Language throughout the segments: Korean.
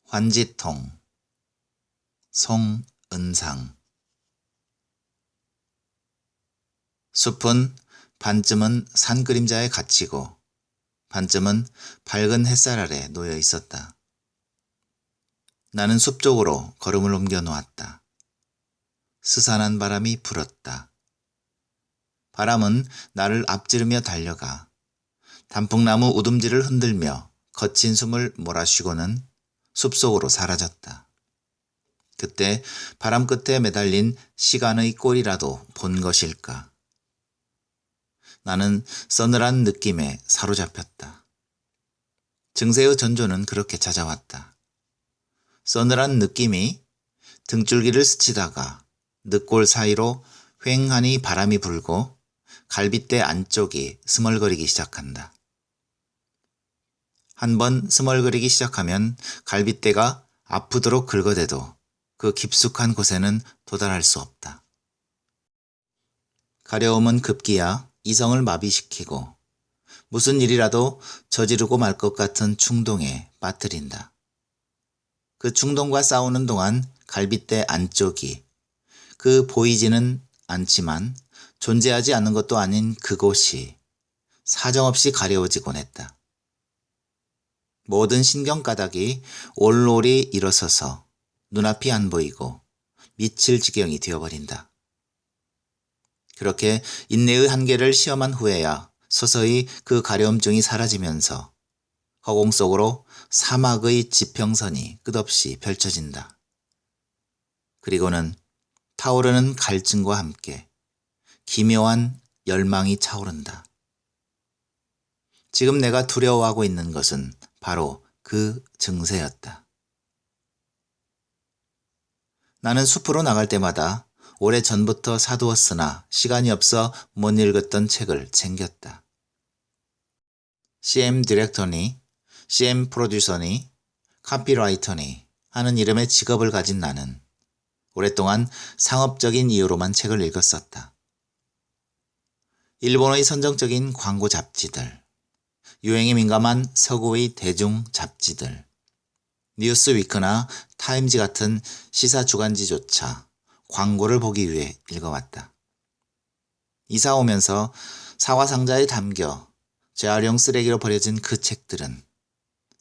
환지통, 송은상. 숲은 반쯤은 산 그림자에 갇히고 반쯤은 밝은 햇살 아래 놓여 있었다. 나는 숲 쪽으로 걸음을 옮겨 놓았다. 스산한 바람이 불었다. 바람은 나를 앞지르며 달려가 단풍나무 우둠지를 흔들며 거친 숨을 몰아쉬고는 숲속으로 사라졌다. 그때 바람 끝에 매달린 시간의 꼴이라도 본 것일까? 나는 서늘한 느낌에 사로잡혔다. 증세의 전조는 그렇게 찾아왔다. 서늘한 느낌이 등줄기를 스치다가 늑골 사이로 휑하니 바람이 불고 갈빗대 안쪽이 스멀거리기 시작한다. 한번 스멀거리기 시작하면 갈빗대가 아프도록 긁어대도 그 깊숙한 곳에는 도달할 수 없다. 가려움은 급기야 이성을 마비시키고 무슨 일이라도 저지르고 말 것 같은 충동에 빠뜨린다. 그 충동과 싸우는 동안 갈빗대 안쪽이 그 보이지는 않지만 존재하지 않는 것도 아닌 그곳이 사정없이 가려워지곤 했다. 모든 신경가닥이 올올이 일어서서 눈앞이 안 보이고 미칠 지경이 되어버린다. 그렇게 인내의 한계를 시험한 후에야 서서히 그 가려움증이 사라지면서 허공 속으로 사막의 지평선이 끝없이 펼쳐진다. 그리고는 타오르는 갈증과 함께 기묘한 열망이 차오른다. 지금 내가 두려워하고 있는 것은 바로 그 증세였다. 나는 숲으로 나갈 때마다 오래전부터 사두었으나 시간이 없어 못 읽었던 책을 챙겼다. CM 디렉터니, CM 프로듀서니, 카피라이터니 하는 이름의 직업을 가진 나는 오랫동안 상업적인 이유로만 책을 읽었었다. 일본의 선정적인 광고 잡지들, 유행에 민감한 서구의 대중 잡지들, 뉴스위크나 타임지 같은 시사 주간지조차 광고를 보기 위해 읽어왔다. 이사 오면서 사과상자에 담겨 재활용 쓰레기로 버려진 그 책들은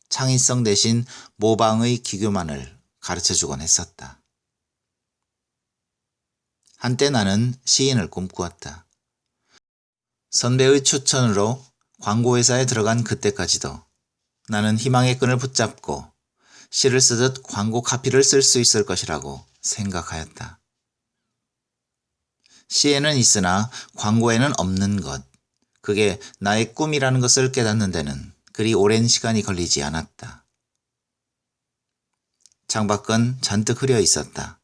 창의성 대신 모방의 기교만을 가르쳐주곤 했었다. 한때 나는 시인을 꿈꾸었다. 선배의 추천으로 광고회사에 들어간 그때까지도 나는 희망의 끈을 붙잡고 시를 쓰듯 광고 카피를 쓸 수 있을 것이라고 생각하였다. 시에는 있으나 광고에는 없는 것, 그게 나의 꿈이라는 것을 깨닫는 데는 그리 오랜 시간이 걸리지 않았다. 창밖은 잔뜩 흐려 있었다.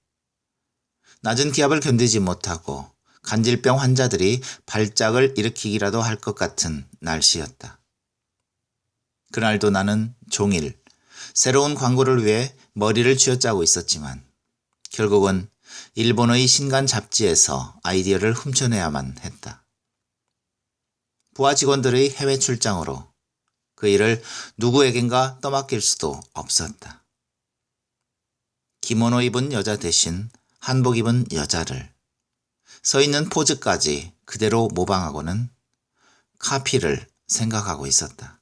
낮은 기압을 견디지 못하고 간질병 환자들이 발작을 일으키기라도 할 것 같은 날씨였다. 그날도 나는 종일 새로운 광고를 위해 머리를 쥐어짜고 있었지만 결국은 일본의 신간 잡지에서 아이디어를 훔쳐내야만 했다. 부하 직원들의 해외 출장으로 그 일을 누구에겐가 떠맡길 수도 없었다. 기모노 입은 여자 대신 한복 입은 여자를 서 있는 포즈까지 그대로 모방하고는 카피를 생각하고 있었다.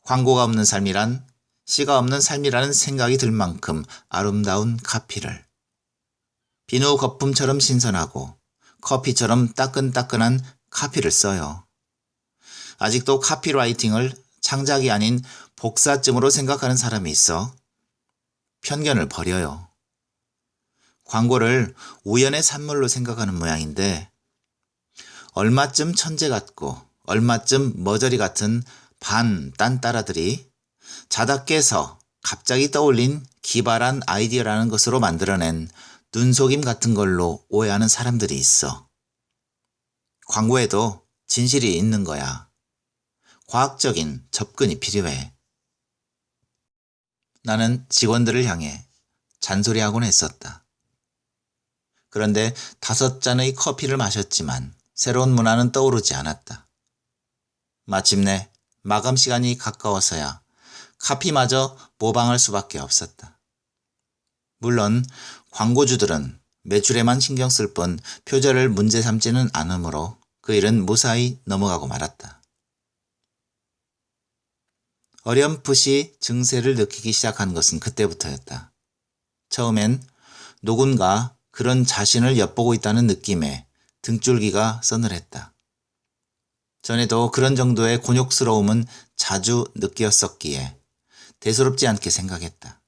광고가 없는 삶이란 시가 없는 삶이라는 생각이 들 만큼 아름다운 카피를 비누 거품처럼 신선하고 커피처럼 따끈따끈한 카피를 써요. 아직도 카피라이팅을 창작이 아닌 복사증으로 생각하는 사람이 있어 편견을 버려요. 광고를 우연의 산물로 생각하는 모양인데 얼마쯤 천재 같고 얼마쯤 머저리 같은 반 딴따라들이 자다 깨서 갑자기 떠올린 기발한 아이디어라는 것으로 만들어낸 눈속임 같은 걸로 오해하는 사람들이 있어. 광고에도 진실이 있는 거야. 과학적인 접근이 필요해. 나는 직원들을 향해 잔소리하곤 했었다. 그런데 5잔의 커피를 마셨지만 새로운 문화는 떠오르지 않았다. 마침내 마감 시간이 가까워서야 카피마저 모방할 수밖에 없었다. 물론 광고주들은 매출에만 신경 쓸 뿐 표절을 문제 삼지는 않으므로 그 일은 무사히 넘어가고 말았다. 어렴풋이 증세를 느끼기 시작한 것은 그때부터였다. 처음엔 누군가 그런 자신을 엿보고 있다는 느낌에 등줄기가 서늘했다. 전에도 그런 정도의 곤욕스러움은 자주 느꼈었기에 대수롭지 않게 생각했다.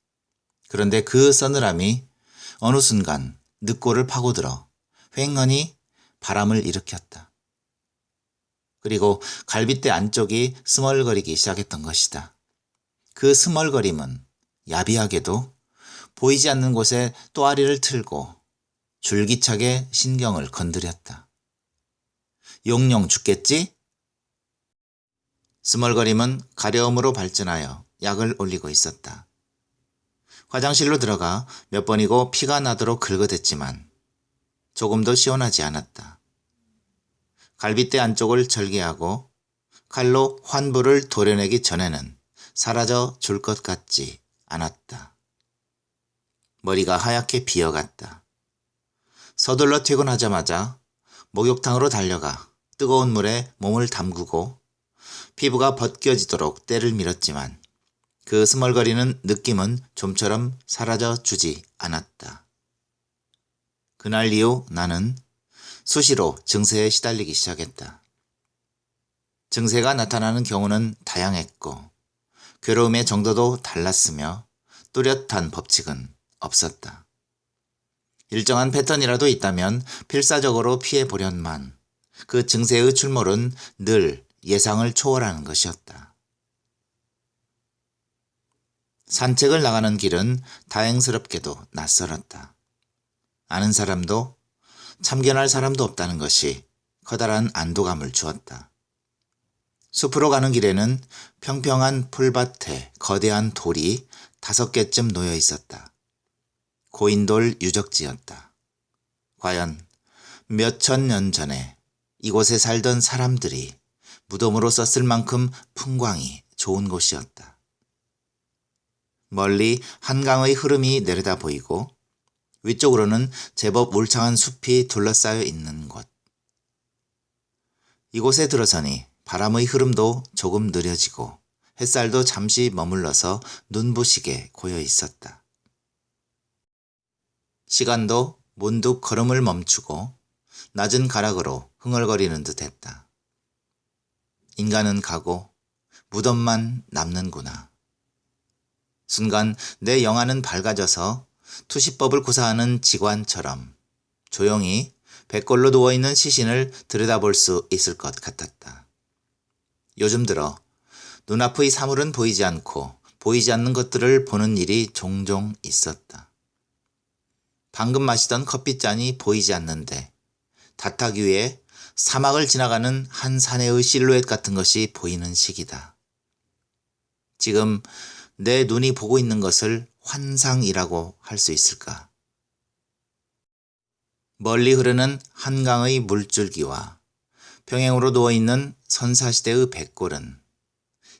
그런데 그 서늘함이 어느 순간 늑골을 파고들어 휑하니 바람을 일으켰다. 그리고 갈빗대 안쪽이 스멀거리기 시작했던 것이다. 그 스멀거림은 야비하게도 보이지 않는 곳에 또아리를 틀고 줄기차게 신경을 건드렸다. 용용 죽겠지? 스멀거림은 가려움으로 발전하여 약을 올리고 있었다. 화장실로 들어가 몇 번이고 피가 나도록 긁어댔지만 조금도 시원하지 않았다. 갈빗대 안쪽을 절개하고 칼로 환부를 도려내기 전에는 사라져 줄 것 같지 않았다. 머리가 하얗게 비어갔다. 서둘러 퇴근하자마자 목욕탕으로 달려가 뜨거운 물에 몸을 담그고 피부가 벗겨지도록 때를 밀었지만 그 스멀거리는 느낌은 좀처럼 사라져 주지 않았다. 그날 이후 나는 수시로 증세에 시달리기 시작했다. 증세가 나타나는 경우는 다양했고 괴로움의 정도도 달랐으며 뚜렷한 법칙은 없었다. 일정한 패턴이라도 있다면 필사적으로 피해보련만 그 증세의 출몰은 늘 예상을 초월하는 것이었다. 산책을 나가는 길은 다행스럽게도 낯설었다. 아는 사람도 참견할 사람도 없다는 것이 커다란 안도감을 주었다. 숲으로 가는 길에는 평평한 풀밭에 거대한 돌이 5개쯤 놓여 있었다. 고인돌 유적지였다. 과연 몇천 년 전에 이곳에 살던 사람들이 무덤으로 썼을 만큼 풍광이 좋은 곳이었다. 멀리 한강의 흐름이 내려다 보이고 위쪽으로는 제법 울창한 숲이 둘러싸여 있는 곳. 이곳에 들어서니 바람의 흐름도 조금 느려지고 햇살도 잠시 머물러서 눈부시게 고여 있었다. 시간도 문득 걸음을 멈추고 낮은 가락으로 흥얼거리는 듯 했다. 인간은 가고 무덤만 남는구나. 순간 내 영안은 밝아져서 투시법을 구사하는 직관처럼 조용히 백골로 누워있는 시신을 들여다볼 수 있을 것 같았다. 요즘 들어 눈앞의 사물은 보이지 않고 보이지 않는 것들을 보는 일이 종종 있었다. 방금 마시던 커피잔이 보이지 않는데 다탁 위에 사막을 지나가는 한 사내의 실루엣 같은 것이 보이는 시기다. 지금 내 눈이 보고 있는 것을 환상이라고 할 수 있을까? 멀리 흐르는 한강의 물줄기와 평행으로 누워있는 선사시대의 백골은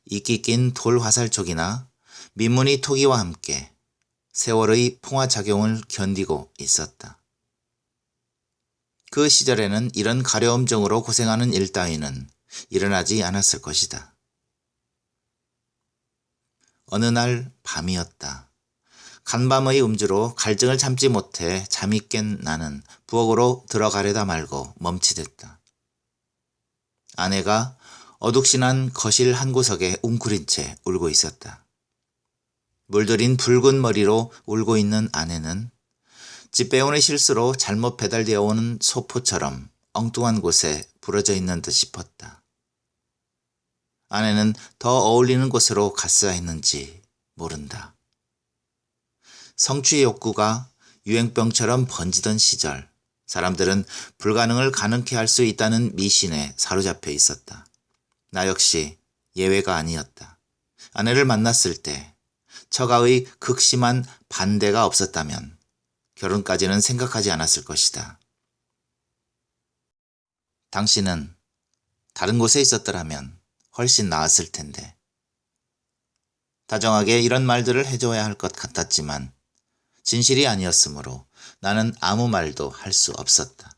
이끼 낀 돌 화살촉이나 민무늬 토기와 함께 세월의 풍화작용을 견디고 있었다. 그 시절에는 이런 가려움증으로 고생하는 일 따위는 일어나지 않았을 것이다. 어느 날 밤이었다. 간밤의 음주로 갈증을 참지 못해 잠이 깬 나는 부엌으로 들어가려다 말고 멈칫했다. 아내가 어둑신한 거실 한 구석에 웅크린 채 울고 있었다. 물들인 붉은 머리로 울고 있는 아내는 집배운의 실수로 잘못 배달되어 오는 소포처럼 엉뚱한 곳에 부러져 있는 듯 싶었다. 아내는 더 어울리는 곳으로 갔어야 했는지 모른다. 성취의 욕구가 유행병처럼 번지던 시절, 사람들은 불가능을 가능케 할 수 있다는 미신에 사로잡혀 있었다. 나 역시 예외가 아니었다. 아내를 만났을 때 처가의 극심한 반대가 없었다면 결혼까지는 생각하지 않았을 것이다. 당신은 다른 곳에 있었더라면 훨씬 나았을 텐데. 다정하게 이런 말들을 해줘야 할 것 같았지만 진실이 아니었으므로 나는 아무 말도 할 수 없었다.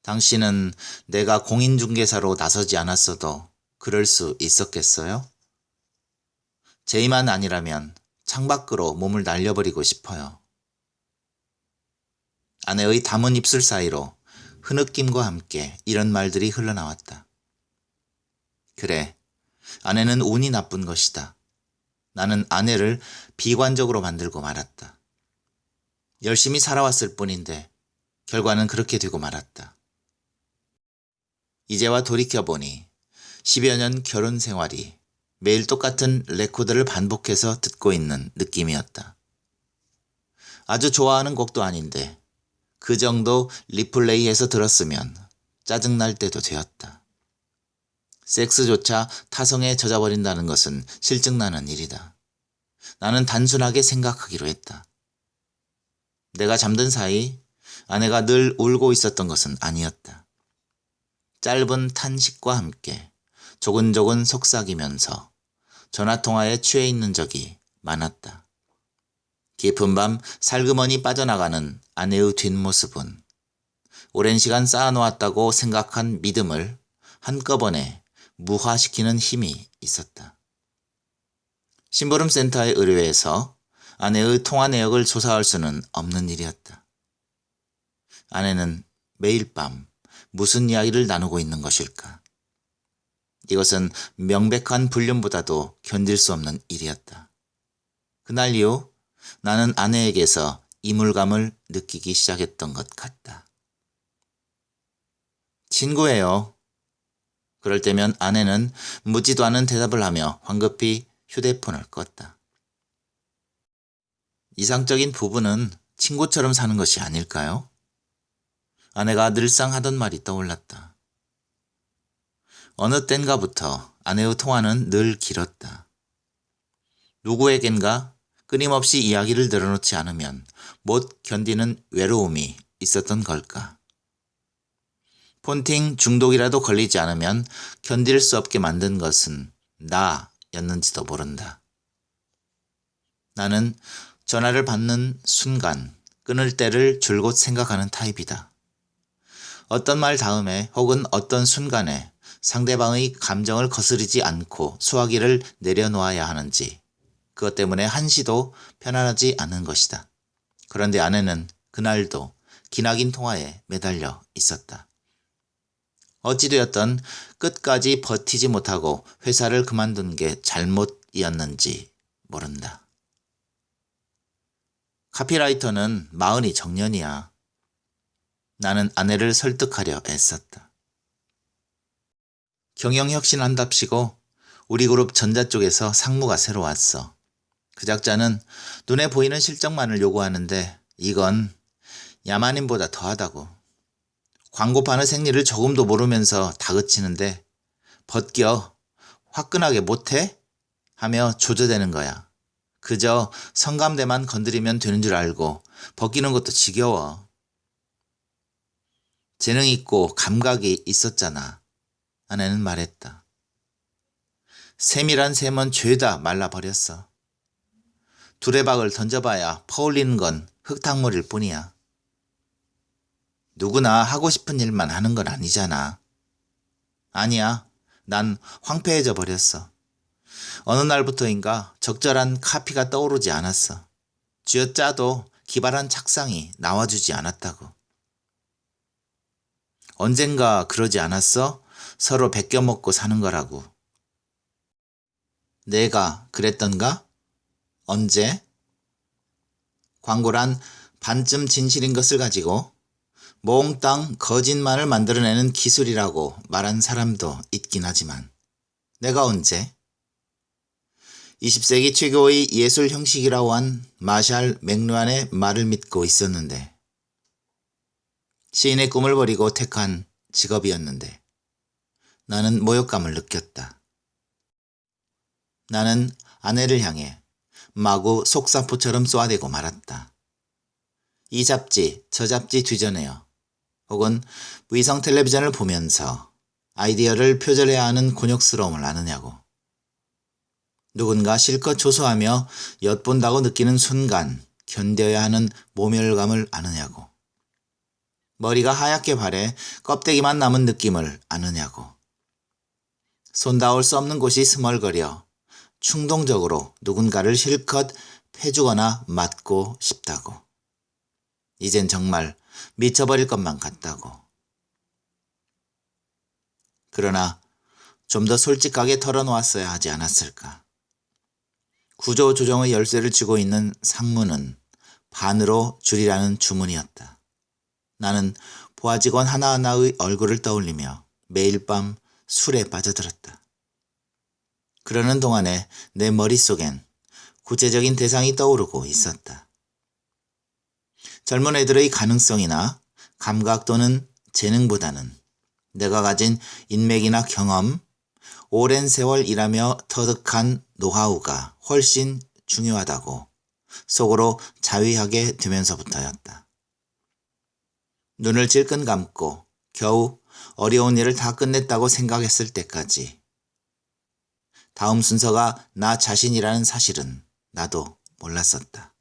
당신은 내가 공인중개사로 나서지 않았어도 그럴 수 있었겠어요? 제이만 아니라면 창밖으로 몸을 날려버리고 싶어요. 아내의 담은 입술 사이로 흐느낌과 함께 이런 말들이 흘러나왔다. 그래, 아내는 운이 나쁜 것이다. 나는 아내를 비관적으로 만들고 말았다. 열심히 살아왔을 뿐인데 결과는 그렇게 되고 말았다. 이제와 돌이켜보니 10여 년 결혼 생활이 매일 똑같은 레코드를 반복해서 듣고 있는 느낌이었다. 아주 좋아하는 곡도 아닌데 그 정도 리플레이해서 들었으면 짜증날 때도 되었다. 섹스조차 타성에 젖어버린다는 것은 실증나는 일이다. 나는 단순하게 생각하기로 했다. 내가 잠든 사이 아내가 늘 울고 있었던 것은 아니었다. 짧은 탄식과 함께 조근조근 속삭이면서 전화통화에 취해 있는 적이 많았다. 깊은 밤 살그머니 빠져나가는 아내의 뒷모습은 오랜 시간 쌓아놓았다고 생각한 믿음을 한꺼번에 무화시키는 힘이 있었다. 심부름센터의 의뢰에서 아내의 통화 내역을 조사할 수는 없는 일이었다. 아내는 매일 밤 무슨 이야기를 나누고 있는 것일까? 이것은 명백한 불륜보다도 견딜 수 없는 일이었다. 그날 이후 나는 아내에게서 이물감을 느끼기 시작했던 것 같다. 친구예요. 그럴 때면 아내는 묻지도 않은 대답을 하며 황급히 휴대폰을 껐다. 이상적인 부부는 친구처럼 사는 것이 아닐까요? 아내가 늘상 하던 말이 떠올랐다. 어느 땐가부터 아내의 통화는 늘 길었다. 누구에겐가 끊임없이 이야기를 늘어놓지 않으면 못 견디는 외로움이 있었던 걸까? 폰팅 중독이라도 걸리지 않으면 견딜 수 없게 만든 것은 나였는지도 모른다. 나는 전화를 받는 순간 끊을 때를 줄곧 생각하는 타입이다. 어떤 말 다음에 혹은 어떤 순간에 상대방의 감정을 거스르지 않고 수화기를 내려놓아야 하는지 그것 때문에 한시도 편안하지 않은 것이다. 그런데 아내는 그날도 기나긴 통화에 매달려 있었다. 어찌되었든 끝까지 버티지 못하고 회사를 그만둔 게 잘못이었는지 모른다. 카피라이터는 마흔이 정년이야. 나는 아내를 설득하려 애썼다. 경영혁신한답시고 우리 그룹 전자 쪽에서 상무가 새로 왔어. 그 작자는 눈에 보이는 실적만을 요구하는데 이건 야만인보다 더하다고. 광고판의 생리를 조금도 모르면서 다그치는데 벗겨 화끈하게 못해? 하며 조져대는 거야. 그저 성감대만 건드리면 되는 줄 알고 벗기는 것도 지겨워. 재능 있고 감각이 있었잖아. 아내는 말했다. 샘이란 샘은 죄다 말라버렸어. 두레박을 던져봐야 퍼올리는 건 흙탕물일 뿐이야. 누구나 하고 싶은 일만 하는 건 아니잖아. 아니야, 난 황폐해져 버렸어. 어느 날부터인가 적절한 카피가 떠오르지 않았어. 쥐어짜도 기발한 착상이 나와주지 않았다고. 언젠가 그러지 않았어? 서로 베껴먹고 사는 거라고. 내가 그랬던가? 언제? 광고란 반쯤 진실인 것을 가지고 몽땅 거짓말을 만들어내는 기술이라고 말한 사람도 있긴 하지만 내가 언제? 20세기 최고의 예술 형식이라고 한 마샬 맥루안의 말을 믿고 있었는데 시인의 꿈을 버리고 택한 직업이었는데 나는 모욕감을 느꼈다. 나는 아내를 향해 마구 속사포처럼 쏘아대고 말았다. 이 잡지, 저 잡지 뒤져내어 혹은 위성 텔레비전을 보면서 아이디어를 표절해야 하는 곤욕스러움을 아느냐고. 누군가 실컷 조소하며 엿본다고 느끼는 순간 견뎌야 하는 모멸감을 아느냐고. 머리가 하얗게 발해 껍데기만 남은 느낌을 아느냐고. 손 닿을 수 없는 곳이 스멀거려 충동적으로 누군가를 실컷 패주거나 맞고 싶다고. 이젠 정말 미쳐버릴 것만 같다고. 그러나 좀 더 솔직하게 털어놓았어야 하지 않았을까. 구조조정의 열쇠를 쥐고 있는 상무는 반으로 줄이라는 주문이었다. 나는 부하직원 하나하나의 얼굴을 떠올리며 매일 밤 술에 빠져들었다. 그러는 동안에 내 머릿속엔 구체적인 대상이 떠오르고 있었다. 젊은 애들의 가능성이나 감각 또는 재능보다는 내가 가진 인맥이나 경험, 오랜 세월 일하며 터득한 노하우가 훨씬 중요하다고 속으로 자위하게 되면서부터였다. 눈을 질끈 감고 겨우 어려운 일을 다 끝냈다고 생각했을 때까지. 다음 순서가 나 자신이라는 사실은 나도 몰랐었다.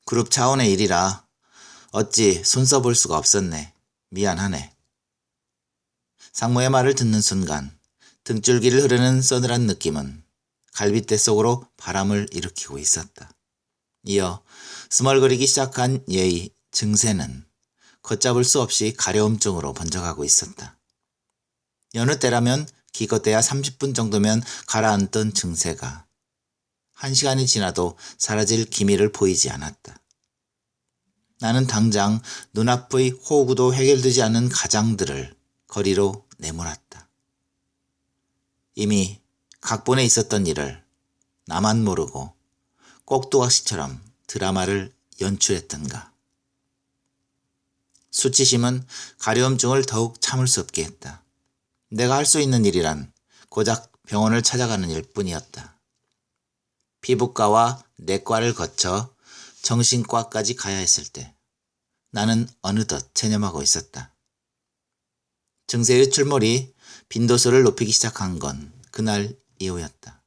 그룹 차원의 일이라 어찌 손 써볼 수가 없었네. 미안하네. 상무의 말을 듣는 순간 등줄기를 흐르는 서늘한 느낌은 갈빗대 속으로 바람을 일으키고 있었다. 이어 스멀거리기 시작한 예의, 증세는 걷잡을 수 없이 가려움증으로 번져가고 있었다. 여느 때라면 기껏해야 30분 정도면 가라앉던 증세가 1시간이 지나도 사라질 기미를 보이지 않았다. 나는 당장 눈앞의 호구도 해결되지 않은 가장들을 거리로 내몰았다. 이미 각본에 있었던 일을 나만 모르고 꼭두각시처럼 드라마를 연출했던가. 수치심은 가려움증을 더욱 참을 수 없게 했다. 내가 할 수 있는 일이란 고작 병원을 찾아가는 일뿐이었다. 피부과와 내과를 거쳐 정신과까지 가야 했을 때 나는 어느덧 체념하고 있었다. 증세의 출몰이 빈도수를 높이기 시작한 건 그날 이후였다.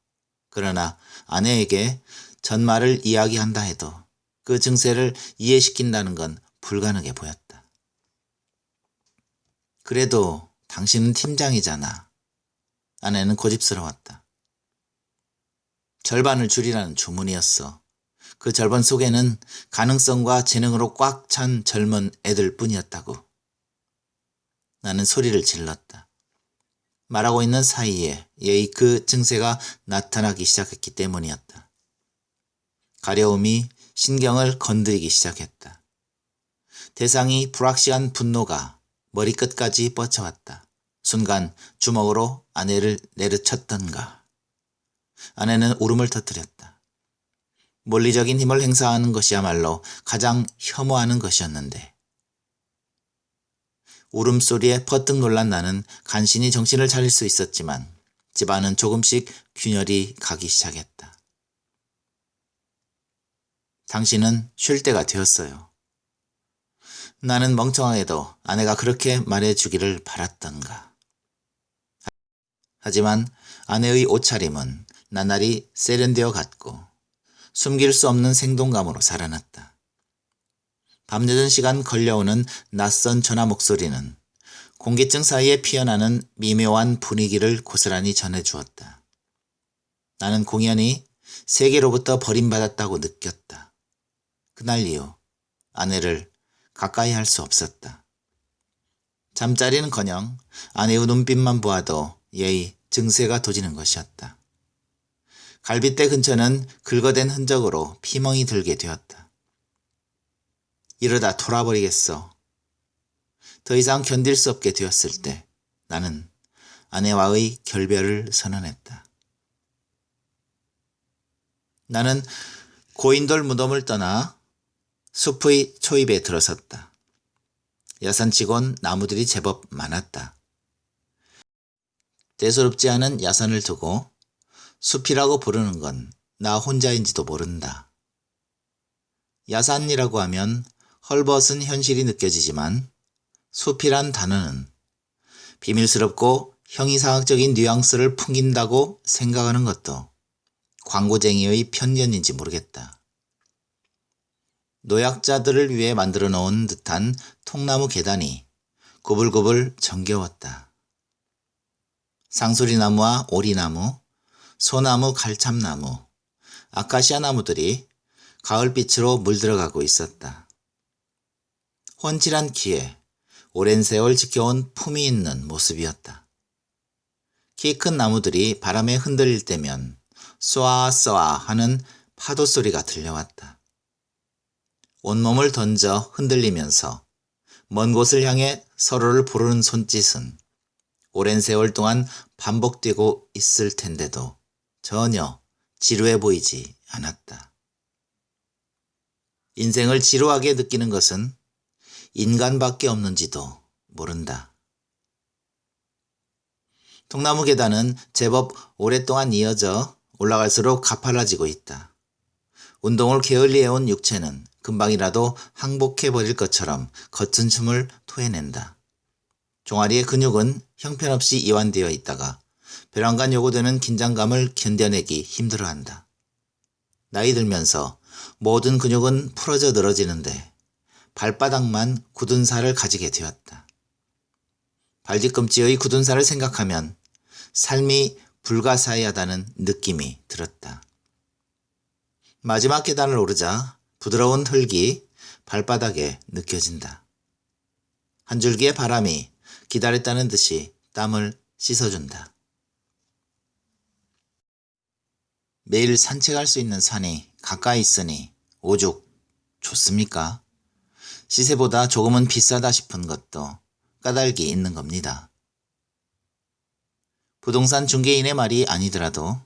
그러나 아내에게 전말을 이야기한다 해도 그 증세를 이해시킨다는 건 불가능해 보였다. 그래도 당신은 팀장이잖아. 아내는 고집스러웠다. 절반을 줄이라는 주문이었어. 그 절반 속에는 가능성과 재능으로 꽉 찬 젊은 애들 뿐이었다고. 나는 소리를 질렀다. 말하고 있는 사이에 예의 그 증세가 나타나기 시작했기 때문이었다. 가려움이 신경을 건드리기 시작했다. 대상이 불확실한 분노가 머리끝까지 뻗쳐왔다. 순간 주먹으로 아내를 내려쳤던가. 아내는 울음을 터뜨렸다. 물리적인 힘을 행사하는 것이야말로 가장 혐오하는 것이었는데. 울음소리에 퍼뜩 놀란 나는 간신히 정신을 차릴 수 있었지만 집안은 조금씩 균열이 가기 시작했다. 당신은 쉴 때가 되었어요. 나는 멍청하게도 아내가 그렇게 말해주기를 바랐던가. 하지만 아내의 옷차림은 나날이 세련되어 갔고 숨길 수 없는 생동감으로 살아났다. 밤늦은 시간 걸려오는 낯선 전화 목소리는 공기층 사이에 피어나는 미묘한 분위기를 고스란히 전해주었다. 나는 공연히 세계로부터 버림받았다고 느꼈다. 그날 이후 아내를 가까이 할 수 없었다. 잠자리는커녕 아내의 눈빛만 보아도 예의 증세가 도지는 것이었다. 갈빗대 근처는 긁어댄 흔적으로 피멍이 들게 되었다. 이러다 돌아버리겠어. 더 이상 견딜 수 없게 되었을 때 나는 아내와의 결별을 선언했다. 나는 고인돌 무덤을 떠나 숲의 초입에 들어섰다. 야산치곤 나무들이 제법 많았다. 대수롭지 않은 야산을 두고 숲이라고 부르는 건 나 혼자인지도 모른다. 야산이라고 하면 헐벗은 현실이 느껴지지만 숲이란 단어는 비밀스럽고 형이상학적인 뉘앙스를 풍긴다고 생각하는 것도 광고쟁이의 편견인지 모르겠다. 노약자들을 위해 만들어 놓은 듯한 통나무 계단이 구불구불 정겨웠다. 상수리나무와 오리나무, 소나무, 갈참나무, 아카시아 나무들이 가을빛으로 물들어가고 있었다. 훤칠한 키에 오랜 세월 지켜온 품이 있는 모습이었다. 키 큰 나무들이 바람에 흔들릴 때면 쏘아 하는 파도 소리가 들려왔다. 온몸을 던져 흔들리면서 먼 곳을 향해 서로를 부르는 손짓은 오랜 세월 동안 반복되고 있을 텐데도 전혀 지루해 보이지 않았다. 인생을 지루하게 느끼는 것은 인간밖에 없는지도 모른다. 통나무 계단은 제법 오랫동안 이어져 올라갈수록 가팔라지고 있다. 운동을 게을리해온 육체는 금방이라도 항복해버릴 것처럼 거친 춤을 토해낸다. 종아리의 근육은 형편없이 이완되어 있다가 벼랑간 요구되는 긴장감을 견뎌내기 힘들어한다. 나이 들면서 모든 근육은 풀어져 늘어지는데 발바닥만 굳은 살을 가지게 되었다. 발뒤꿈치의 굳은 살을 생각하면 삶이 불가사의하다는 느낌이 들었다. 마지막 계단을 오르자 부드러운 흙이 발바닥에 느껴진다. 한 줄기의 바람이 기다렸다는 듯이 땀을 씻어준다. 매일 산책할 수 있는 산이 가까이 있으니 오죽 좋습니까? 시세보다 조금은 비싸다 싶은 것도 까닭이 있는 겁니다. 부동산 중개인의 말이 아니더라도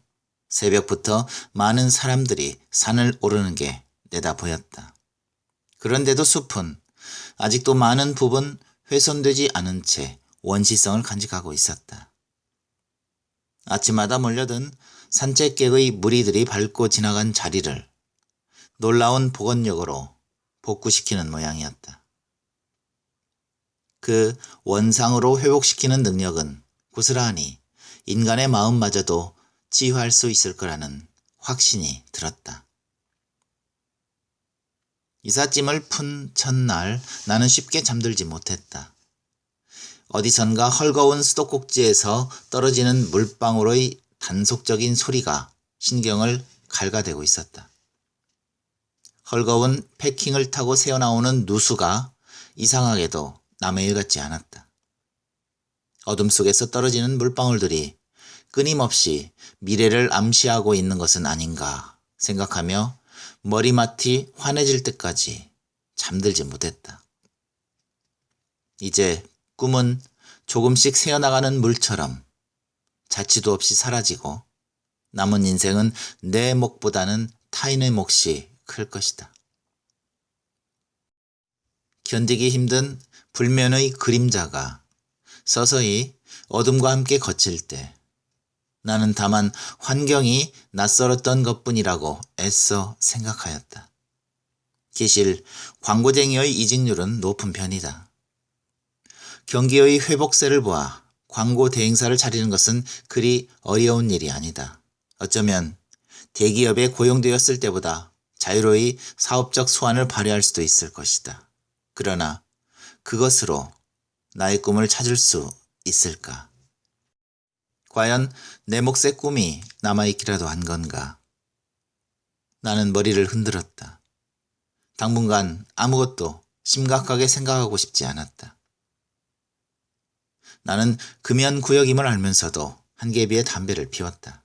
새벽부터 많은 사람들이 산을 오르는 게 내다 보였다. 그런데도 숲은 아직도 많은 부분 훼손되지 않은 채 원시성을 간직하고 있었다. 아침마다 몰려든 산책객의 무리들이 밟고 지나간 자리를 놀라운 복원력으로 복구시키는 모양이었다. 그 원상으로 회복시키는 능력은 고스란히 인간의 마음마저도 치유할 수 있을 거라는 확신이 들었다. 이삿짐을 푼 첫날 나는 쉽게 잠들지 못했다. 어디선가 헐거운 수도꼭지에서 떨어지는 물방울의 단속적인 소리가 신경을 갉아대고 있었다. 헐거운 패킹을 타고 새어나오는 누수가 이상하게도 남의 일 같지 않았다. 어둠 속에서 떨어지는 물방울들이 끊임없이 미래를 암시하고 있는 것은 아닌가 생각하며 머리맡이 환해질 때까지 잠들지 못했다. 이제 꿈은 조금씩 새어나가는 물처럼 자취도 없이 사라지고 남은 인생은 내 몫보다는 타인의 몫이 클 것이다. 견디기 힘든 불면의 그림자가 서서히 어둠과 함께 걷힐 때 나는 다만 환경이 낯설었던 것뿐이라고 애써 생각하였다. 기실 광고쟁이의 이직률은 높은 편이다. 경기의 회복세를 보아 광고 대행사를 차리는 것은 그리 어려운 일이 아니다. 어쩌면 대기업에 고용되었을 때보다 자유로이 사업적 소환을 발휘할 수도 있을 것이다. 그러나 그것으로 나의 꿈을 찾을 수 있을까? 과연 내 몫의 꿈이 남아있기라도 한 건가? 나는 머리를 흔들었다. 당분간 아무것도 심각하게 생각하고 싶지 않았다. 나는 금연구역임을 알면서도 한개비의 담배를 피웠다.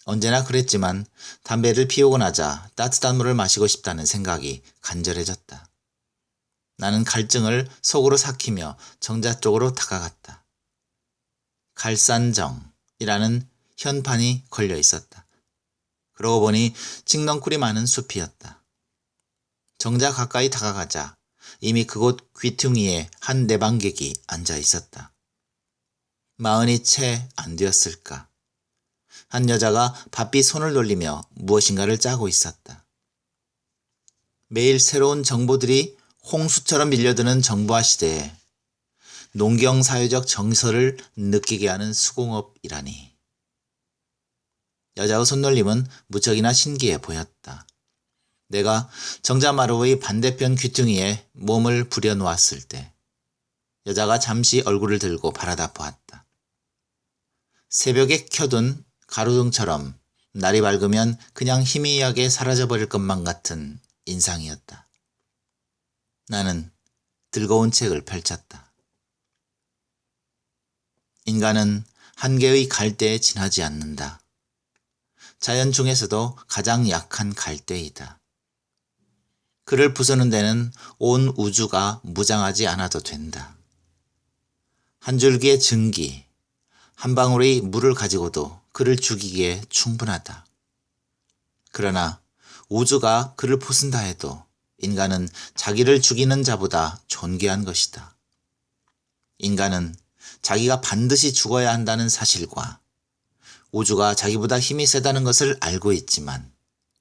언제나 그랬지만 담배를 피우고 나자 따뜻한 물을 마시고 싶다는 생각이 간절해졌다. 나는 갈증을 속으로 삭히며 정자 쪽으로 다가갔다. 갈산정이라는 현판이 걸려 있었다. 그러고 보니 칡넝쿨이 많은 숲이었다. 정자 가까이 다가가자 이미 그곳 귀퉁이에 한 내방객이 앉아 있었다. 40이 채 안 되었을까. 한 여자가 바삐 손을 돌리며 무엇인가를 짜고 있었다. 매일 새로운 정보들이 홍수처럼 밀려드는 정보화 시대에 농경사회적 정서를 느끼게 하는 수공업이라니. 여자의 손놀림은 무척이나 신기해 보였다. 내가 정자마루의 반대편 귀퉁이에 몸을 부려놓았을 때 여자가 잠시 얼굴을 들고 바라다 보았다. 새벽에 켜둔 가로등처럼 날이 밝으면 그냥 희미하게 사라져버릴 것만 같은 인상이었다. 나는 들고 온 책을 펼쳤다. 인간은 한계의 갈대에 지나지 않는다. 자연 중에서도 가장 약한 갈대이다. 그를 부수는 데는 온 우주가 무장하지 않아도 된다. 한 줄기의 증기, 한 방울의 물을 가지고도 그를 죽이기에 충분하다. 그러나 우주가 그를 부순다 해도 인간은 자기를 죽이는 자보다 존귀한 것이다. 인간은 자기가 반드시 죽어야 한다는 사실과 우주가 자기보다 힘이 세다는 것을 알고 있지만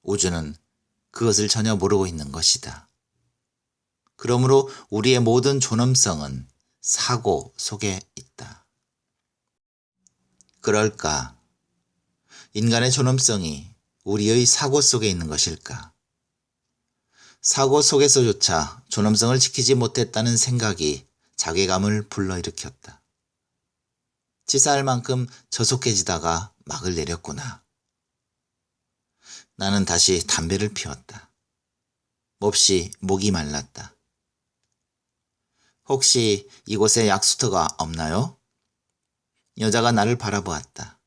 우주는 그것을 전혀 모르고 있는 것이다. 그러므로 우리의 모든 존엄성은 사고 속에 있다. 그럴까? 인간의 존엄성이 우리의 사고 속에 있는 것일까? 사고 속에서조차 존엄성을 지키지 못했다는 생각이 자괴감을 불러일으켰다. 치사할 만큼 저속해지다가 막을 내렸구나. 나는 다시 담배를 피웠다. 몹시 목이 말랐다. 혹시 이곳에 약수터가 없나요? 여자가 나를 바라보았다.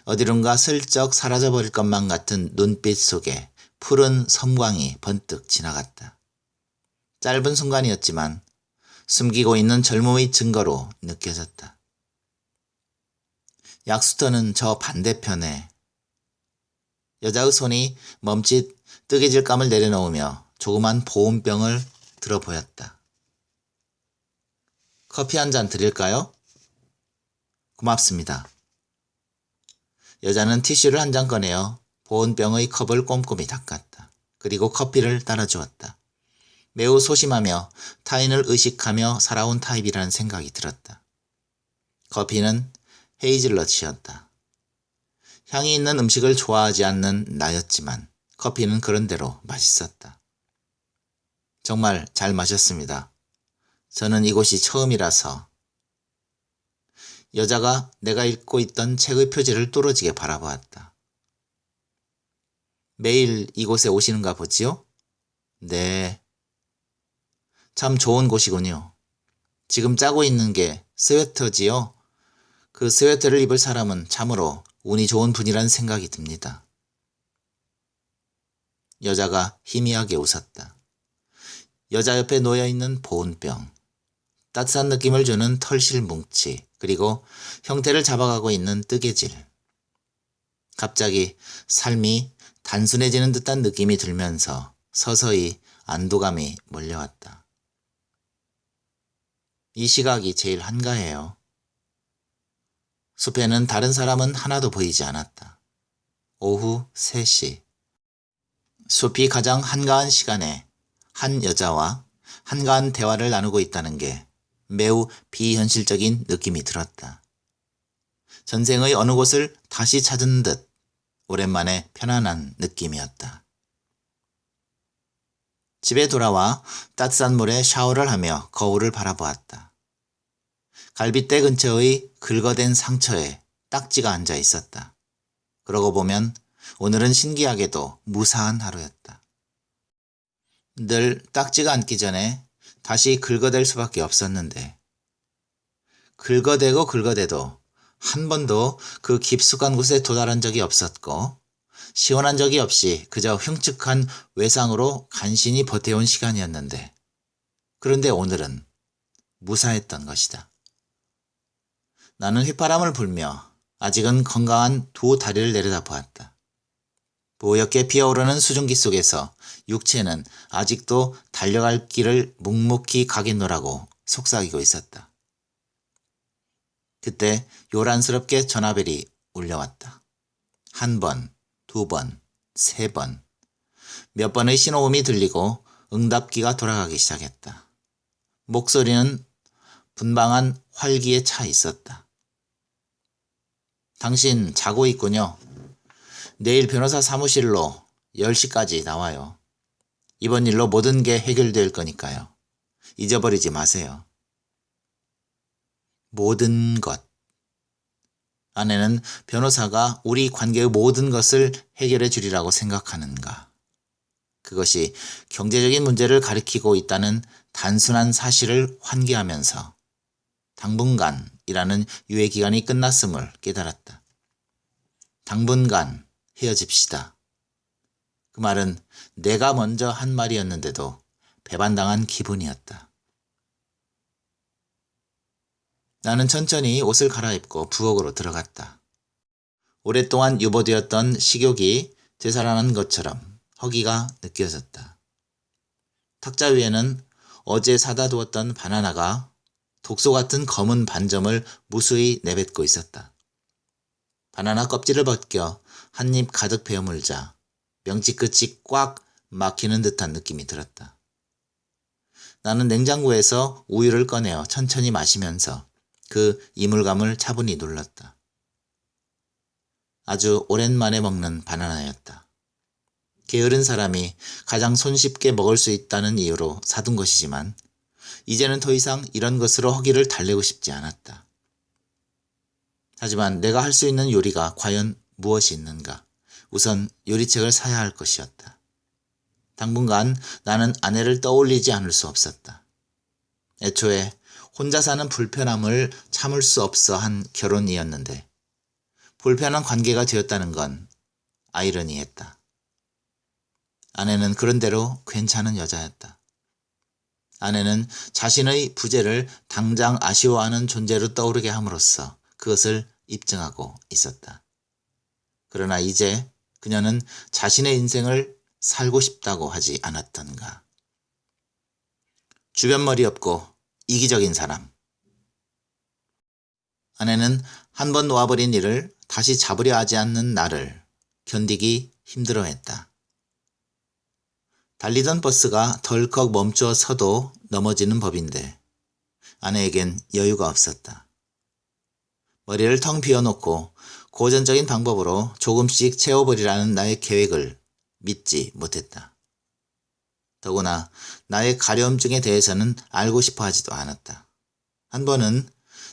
어디론가 슬쩍 사라져버릴 것만 같은 눈빛 속에 푸른 섬광이 번뜩 지나갔다. 짧은 순간이었지만 숨기고 있는 젊음의 증거로 느껴졌다. 약수터는 저 반대편에. 여자의 손이 멈칫 뜨개질감을 내려놓으며 조그만 보온병을 들어 보였다. 커피 한 잔 드릴까요? 고맙습니다. 여자는 티슈를 한 장 꺼내어 보온병의 컵을 꼼꼼히 닦았다. 그리고 커피를 따라주었다. 매우 소심하며 타인을 의식하며 살아온 타입이라는 생각이 들었다. 커피는 헤이즐넛이었다. 향이 있는 음식을 좋아하지 않는 나였지만 커피는 그런대로 맛있었다. 정말 잘 마셨습니다. 저는 이곳이 처음이라서. 여자가 내가 읽고 있던 책의 표지를 뚫어지게 바라보았다. 매일 이곳에 오시는가 보지요? 네. 참 좋은 곳이군요. 지금 짜고 있는 게 스웨터지요? 그 스웨터를 입을 사람은 참으로 운이 좋은 분이라는 생각이 듭니다. 여자가 희미하게 웃었다. 여자 옆에 놓여있는 보온병, 따뜻한 느낌을 주는 털실 뭉치, 그리고 형태를 잡아가고 있는 뜨개질. 갑자기 삶이 단순해지는 듯한 느낌이 들면서 서서히 안도감이 몰려왔다. 이 시각이 제일 한가해요. 숲에는 다른 사람은 하나도 보이지 않았다. 오후 3시. 숲이 가장 한가한 시간에 한 여자와 한가한 대화를 나누고 있다는 게 매우 비현실적인 느낌이 들었다. 전생의 어느 곳을 다시 찾은 듯 오랜만에 편안한 느낌이었다. 집에 돌아와 따뜻한 물에 샤워를 하며 거울을 바라보았다. 갈빗대 근처의 긁어댄 상처에 딱지가 앉아 있었다. 그러고 보면 오늘은 신기하게도 무사한 하루였다. 늘 딱지가 앉기 전에 다시 긁어댈 수밖에 없었는데 긁어대고 긁어대도 한 번도 그 깊숙한 곳에 도달한 적이 없었고 시원한 적이 없이 그저 흉측한 외상으로 간신히 버텨온 시간이었는데 그런데 오늘은 무사했던 것이다. 나는 휘파람을 불며 아직은 건강한 두 다리를 내려다보았다. 뽀얗게 피어오르는 수증기 속에서 육체는 아직도 달려갈 길을 묵묵히 가겠노라고 속삭이고 있었다. 그때 요란스럽게 전화벨이 울려왔다. 한 번, 두 번, 세 번. 몇 번의 신호음이 들리고 응답기가 돌아가기 시작했다. 목소리는 분방한 활기에 차 있었다. 당신 자고 있군요. 내일 변호사 사무실로 10시까지 나와요. 이번 일로 모든 게 해결될 거니까요. 잊어버리지 마세요. 모든 것. 아내는 변호사가 우리 관계의 모든 것을 해결해 주리라고 생각하는가? 그것이 경제적인 문제를 가리키고 있다는 단순한 사실을 환기하면서 당분간이라는 유예기간이 끝났음을 깨달았다. 당분간 헤어집시다. 그 말은 내가 먼저 한 말이었는데도 배반당한 기분이었다. 나는 천천히 옷을 갈아입고 부엌으로 들어갔다. 오랫동안 유보되었던 식욕이 되살아난 것처럼 허기가 느껴졌다. 탁자 위에는 어제 사다 두었던 바나나가 독소 같은 검은 반점을 무수히 내뱉고 있었다. 바나나 껍질을 벗겨 한 입 가득 베어물자 명치 끝이 꽉 막히는 듯한 느낌이 들었다. 나는 냉장고에서 우유를 꺼내어 천천히 마시면서 그 이물감을 차분히 눌렀다. 아주 오랜만에 먹는 바나나였다. 게으른 사람이 가장 손쉽게 먹을 수 있다는 이유로 사둔 것이지만 이제는 더 이상 이런 것으로 허기를 달래고 싶지 않았다. 하지만 내가 할 수 있는 요리가 과연 무엇이 있는가? 우선 요리책을 사야 할 것이었다. 당분간 나는 아내를 떠올리지 않을 수 없었다. 애초에 혼자 사는 불편함을 참을 수 없어 한 결혼이었는데 불편한 관계가 되었다는 건 아이러니했다. 아내는 그런대로 괜찮은 여자였다. 아내는 자신의 부재를 당장 아쉬워하는 존재로 떠오르게 함으로써 그것을 입증하고 있었다. 그러나 이제 그녀는 자신의 인생을 살고 싶다고 하지 않았던가. 주변머리 없고 이기적인 사람. 아내는 한 번 놓아버린 일을 다시 잡으려 하지 않는 나를 견디기 힘들어했다. 달리던 버스가 덜컥 멈추어 서도 넘어지는 법인데 아내에겐 여유가 없었다. 머리를 텅 비워놓고 고전적인 방법으로 조금씩 채워버리라는 나의 계획을 믿지 못했다. 더구나 나의 가려움증에 대해서는 알고 싶어 하지도 않았다. 한 번은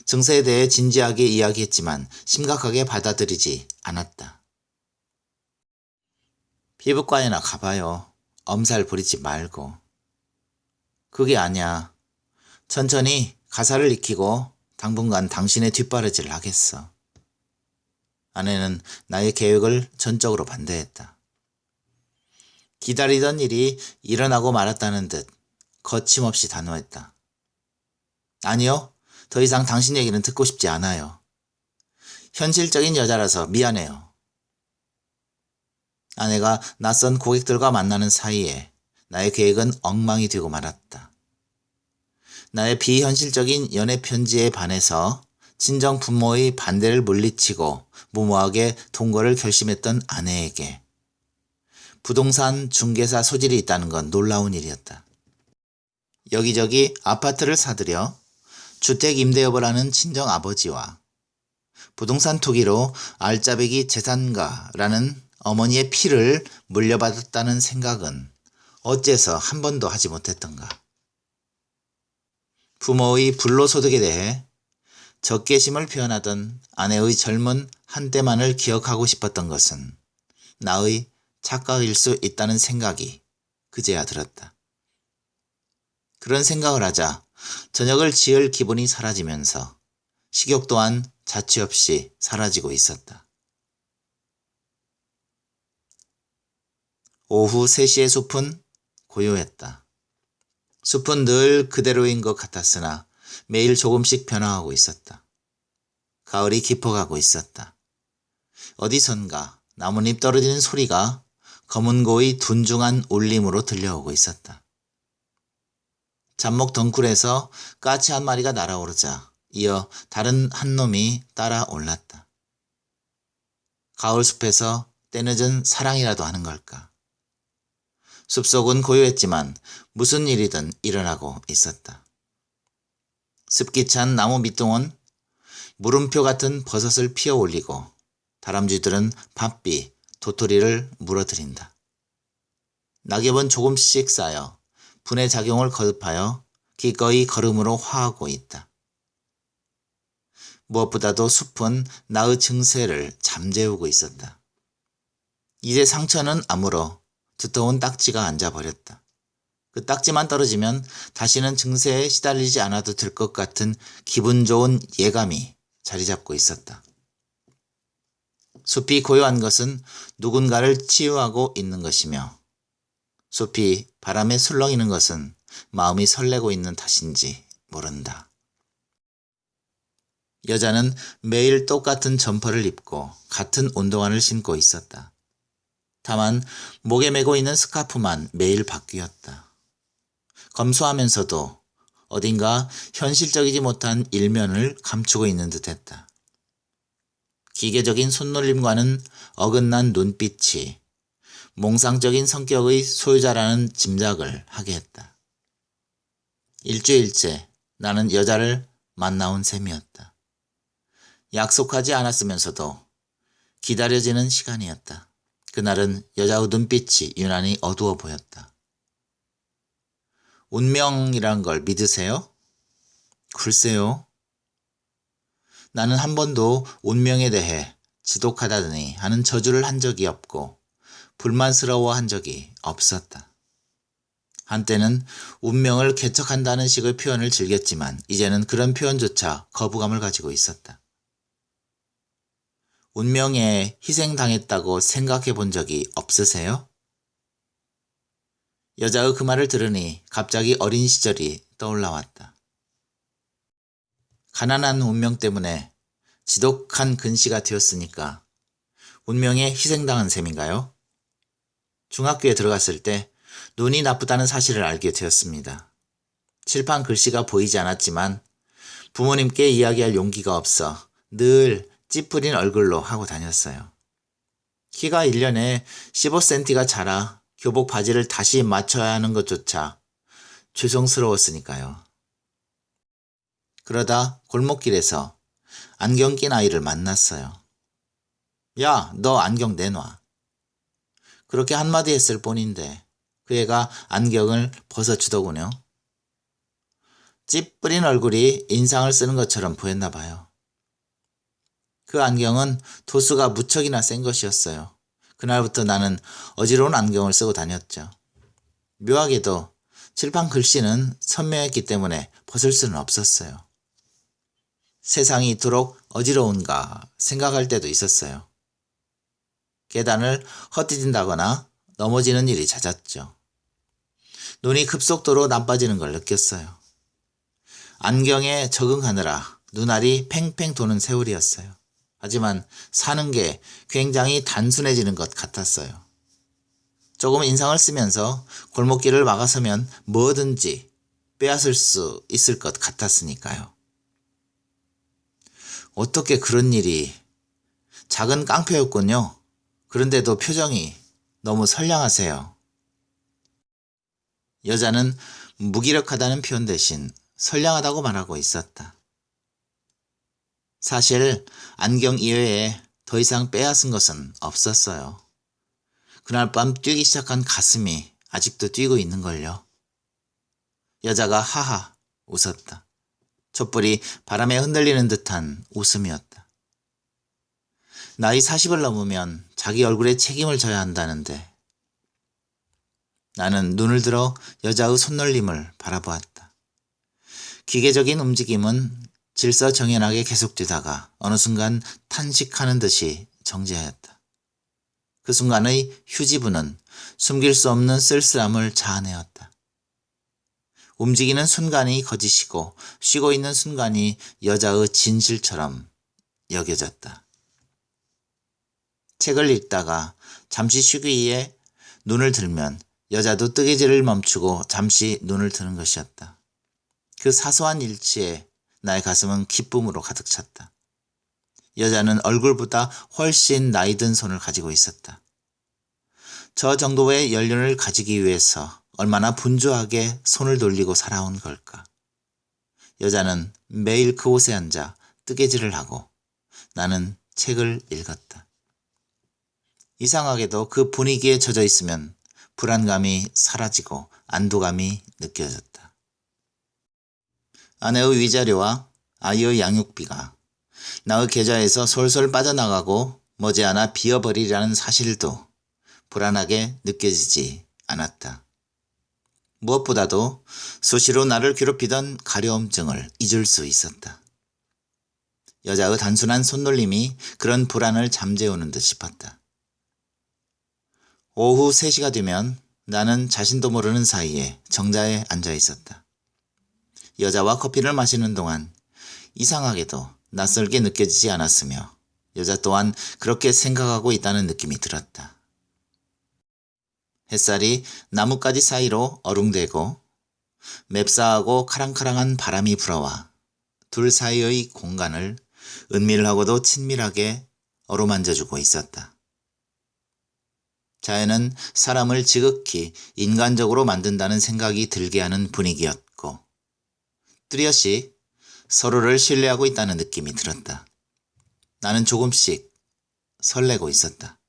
증세에 대해 진지하게 이야기했지만 심각하게 받아들이지 않았다. 피부과에나 가봐요. 엄살 부리지 말고. 그게 아니야. 천천히 가사를 익히고 당분간 당신의 뒷바라지를 하겠어. 아내는 나의 계획을 전적으로 반대했다. 기다리던 일이 일어나고 말았다는 듯 거침없이 단호했다. 아니요, 더 이상 당신 얘기는 듣고 싶지 않아요. 현실적인 여자라서 미안해요. 아내가 낯선 고객들과 만나는 사이에 나의 계획은 엉망이 되고 말았다. 나의 비현실적인 연애 편지에 반해서 친정 부모의 반대를 물리치고 무모하게 동거를 결심했던 아내에게 부동산 중개사 소질이 있다는 건 놀라운 일이었다. 여기저기 아파트를 사들여 주택 임대업을 하는 친정 아버지와 부동산 투기로 알짜배기 재산가라는 어머니의 피를 물려받았다는 생각은 어째서 한 번도 하지 못했던가. 부모의 불로소득에 대해 적개심을 표현하던 아내의 젊은 한때만을 기억하고 싶었던 것은 나의 착각일 수 있다는 생각이 그제야 들었다. 그런 생각을 하자 저녁을 지을 기분이 사라지면서 식욕 또한 자취 없이 사라지고 있었다. 오후 3시의 숲은 고요했다. 숲은 늘 그대로인 것 같았으나 매일 조금씩 변화하고 있었다. 가을이 깊어가고 있었다. 어디선가 나뭇잎 떨어지는 소리가 검은고의 둔중한 울림으로 들려오고 있었다. 잡목 덩굴에서 까치 한 마리가 날아오르자 이어 다른 한 놈이 따라 올랐다. 가을 숲에서 때늦은 사랑이라도 하는 걸까? 숲속은 고요했지만 무슨 일이든 일어나고 있었다. 습기 찬 나무 밑동은 물음표 같은 버섯을 피어 올리고 다람쥐들은 바삐 도토리를 물어들인다. 낙엽은 조금씩 쌓여 분해 작용을 거듭하여 기꺼이 걸음으로 화하고 있다. 무엇보다도 숲은 나의 증세를 잠재우고 있었다. 이제 상처는 아물어 두터운 딱지가 앉아버렸다. 그 딱지만 떨어지면 다시는 증세에 시달리지 않아도 될 것 같은 기분 좋은 예감이 자리 잡고 있었다. 숲이 고요한 것은 누군가를 치유하고 있는 것이며 숲이 바람에 술렁이는 것은 마음이 설레고 있는 탓인지 모른다. 여자는 매일 똑같은 점퍼를 입고 같은 운동화를 신고 있었다. 다만 목에 메고 있는 스카프만 매일 바뀌었다. 검소하면서도 어딘가 현실적이지 못한 일면을 감추고 있는 듯했다. 기계적인 손놀림과는 어긋난 눈빛이 몽상적인 성격의 소유자라는 짐작을 하게 했다. 일주일째 나는 여자를 만나온 셈이었다. 약속하지 않았으면서도 기다려지는 시간이었다. 그날은 여자의 눈빛이 유난히 어두워 보였다. 운명이란 걸 믿으세요? 글쎄요. 나는 한 번도 운명에 대해 지독하다더니 하는 저주를 한 적이 없고 불만스러워 한 적이 없었다. 한때는 운명을 개척한다는 식의 표현을 즐겼지만 이제는 그런 표현조차 거부감을 가지고 있었다. 운명에 희생당했다고 생각해 본 적이 없으세요? 여자의 그 말을 들으니 갑자기 어린 시절이 떠올라왔다. 가난한 운명 때문에 지독한 근시가 되었으니까 운명에 희생당한 셈인가요? 중학교에 들어갔을 때 눈이 나쁘다는 사실을 알게 되었습니다. 칠판 글씨가 보이지 않았지만 부모님께 이야기할 용기가 없어 늘 찌푸린 얼굴로 하고 다녔어요. 키가 1년에 15cm가 자라 교복 바지를 다시 맞춰야 하는 것조차 죄송스러웠으니까요. 그러다 골목길에서 안경 낀 아이를 만났어요. 야, 너 안경 내놔. 그렇게 한마디 했을 뿐인데 그 애가 안경을 벗어주더군요. 찌뿌린 얼굴이 인상을 쓰는 것처럼 보였나 봐요. 그 안경은 도수가 무척이나 센 것이었어요. 그날부터 나는 어지러운 안경을 쓰고 다녔죠. 묘하게도 칠판 글씨는 선명했기 때문에 벗을 수는 없었어요. 세상이 이토록 어지러운가 생각할 때도 있었어요. 계단을 헛디딘다거나 넘어지는 일이 잦았죠. 눈이 급속도로 나빠지는 걸 느꼈어요. 안경에 적응하느라 눈알이 팽팽 도는 세월이었어요. 하지만 사는 게 굉장히 단순해지는 것 같았어요. 조금 인상을 쓰면서 골목길을 막아서면 뭐든지 빼앗을 수 있을 것 같았으니까요. 어떻게 그런 일이 작은 깡패였군요. 그런데도 표정이 너무 선량하세요. 여자는 무기력하다는 표현 대신 선량하다고 말하고 있었다. 사실 안경 이외에 더 이상 빼앗은 것은 없었어요. 그날 밤 뛰기 시작한 가슴이 아직도 뛰고 있는걸요. 여자가 하하 웃었다. 촛불이 바람에 흔들리는 듯한 웃음이었다. 나이 40을 넘으면 자기 얼굴에 책임을 져야 한다는데 나는 눈을 들어 여자의 손놀림을 바라보았다. 기계적인 움직임은 질서정연하게 계속되다가 어느 순간 탄식하는 듯이 정지하였다. 그 순간의 휴지부는 숨길 수 없는 쓸쓸함을 자아내었다. 움직이는 순간이 거짓이고 쉬고 있는 순간이 여자의 진실처럼 여겨졌다. 책을 읽다가 잠시 쉬기 위해 눈을 들면 여자도 뜨개질을 멈추고 잠시 눈을 뜨는 것이었다. 그 사소한 일치에 나의 가슴은 기쁨으로 가득 찼다. 여자는 얼굴보다 훨씬 나이 든 손을 가지고 있었다. 저 정도의 연륜을 가지기 위해서 얼마나 분주하게 손을 돌리고 살아온 걸까. 여자는 매일 그곳에 앉아 뜨개질을 하고 나는 책을 읽었다. 이상하게도 그 분위기에 젖어 있으면 불안감이 사라지고 안도감이 느껴졌다. 아내의 위자료와 아이의 양육비가 나의 계좌에서 솔솔 빠져나가고 머지않아 비어버리라는 사실도 불안하게 느껴지지 않았다. 무엇보다도 수시로 나를 괴롭히던 가려움증을 잊을 수 있었다. 여자의 단순한 손놀림이 그런 불안을 잠재우는 듯 싶었다. 오후 3시가 되면 나는 자신도 모르는 사이에 정자에 앉아 있었다. 여자와 커피를 마시는 동안 이상하게도 낯설게 느껴지지 않았으며 여자 또한 그렇게 생각하고 있다는 느낌이 들었다. 햇살이 나뭇가지 사이로 어룽대고 맵싸하고 카랑카랑한 바람이 불어와 둘 사이의 공간을 은밀하고도 친밀하게 어루만져주고 있었다. 자연은 사람을 지극히 인간적으로 만든다는 생각이 들게 하는 분위기였고 뚜렷이 서로를 신뢰하고 있다는 느낌이 들었다. 나는 조금씩 설레고 있었다.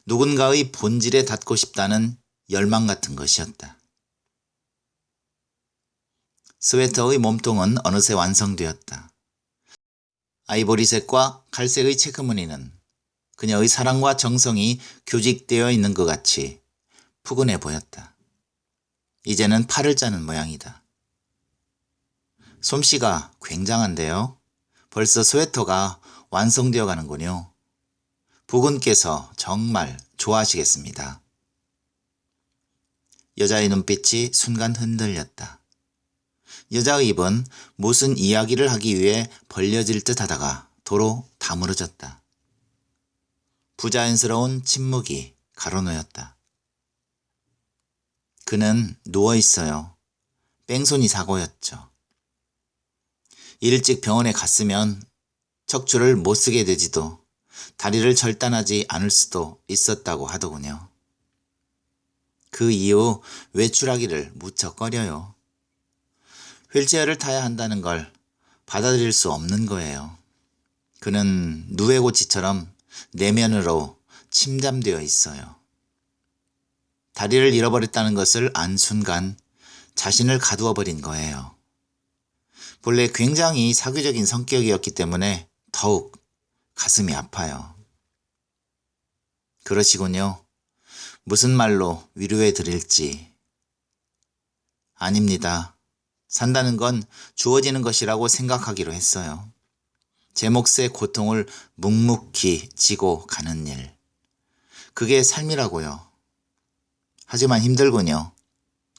누군가의 본질에 닿고 싶다는 열망 같은 것이었다. 스웨터의 몸통은 어느새 완성되었다. 아이보리색과 갈색의 체크무늬는 그녀의 사랑과 정성이 교직되어 있는 것 같이 푸근해 보였다. 이제는 팔을 짜는 모양이다. 솜씨가 굉장한데요. 벌써 스웨터가 완성되어 가는군요. 부군께서 정말 좋아하시겠습니다. 여자의 눈빛이 순간 흔들렸다. 여자의 입은 무슨 이야기를 하기 위해 벌려질 듯 하다가 도로 다무러졌다. 부자연스러운 침묵이 가로놓였다. 그는 누워있어요. 뺑소니 사고였죠. 일찍 병원에 갔으면 척추를 못 쓰게 되지도 다리를 절단하지 않을 수도 있었다고 하더군요. 그 이후 외출하기를 무척 꺼려요. 휠체어를 타야 한다는 걸 받아들일 수 없는 거예요. 그는 누에고치처럼 내면으로 침잠되어 있어요. 다리를 잃어버렸다는 것을 안 순간 자신을 가두어 버린 거예요. 본래 굉장히 사교적인 성격이었기 때문에 더욱 가슴이 아파요. 그러시군요. 무슨 말로 위로해 드릴지. 아닙니다. 산다는 건 주어지는 것이라고 생각하기로 했어요. 제 몫의 고통을 묵묵히 지고 가는 일. 그게 삶이라고요. 하지만 힘들군요.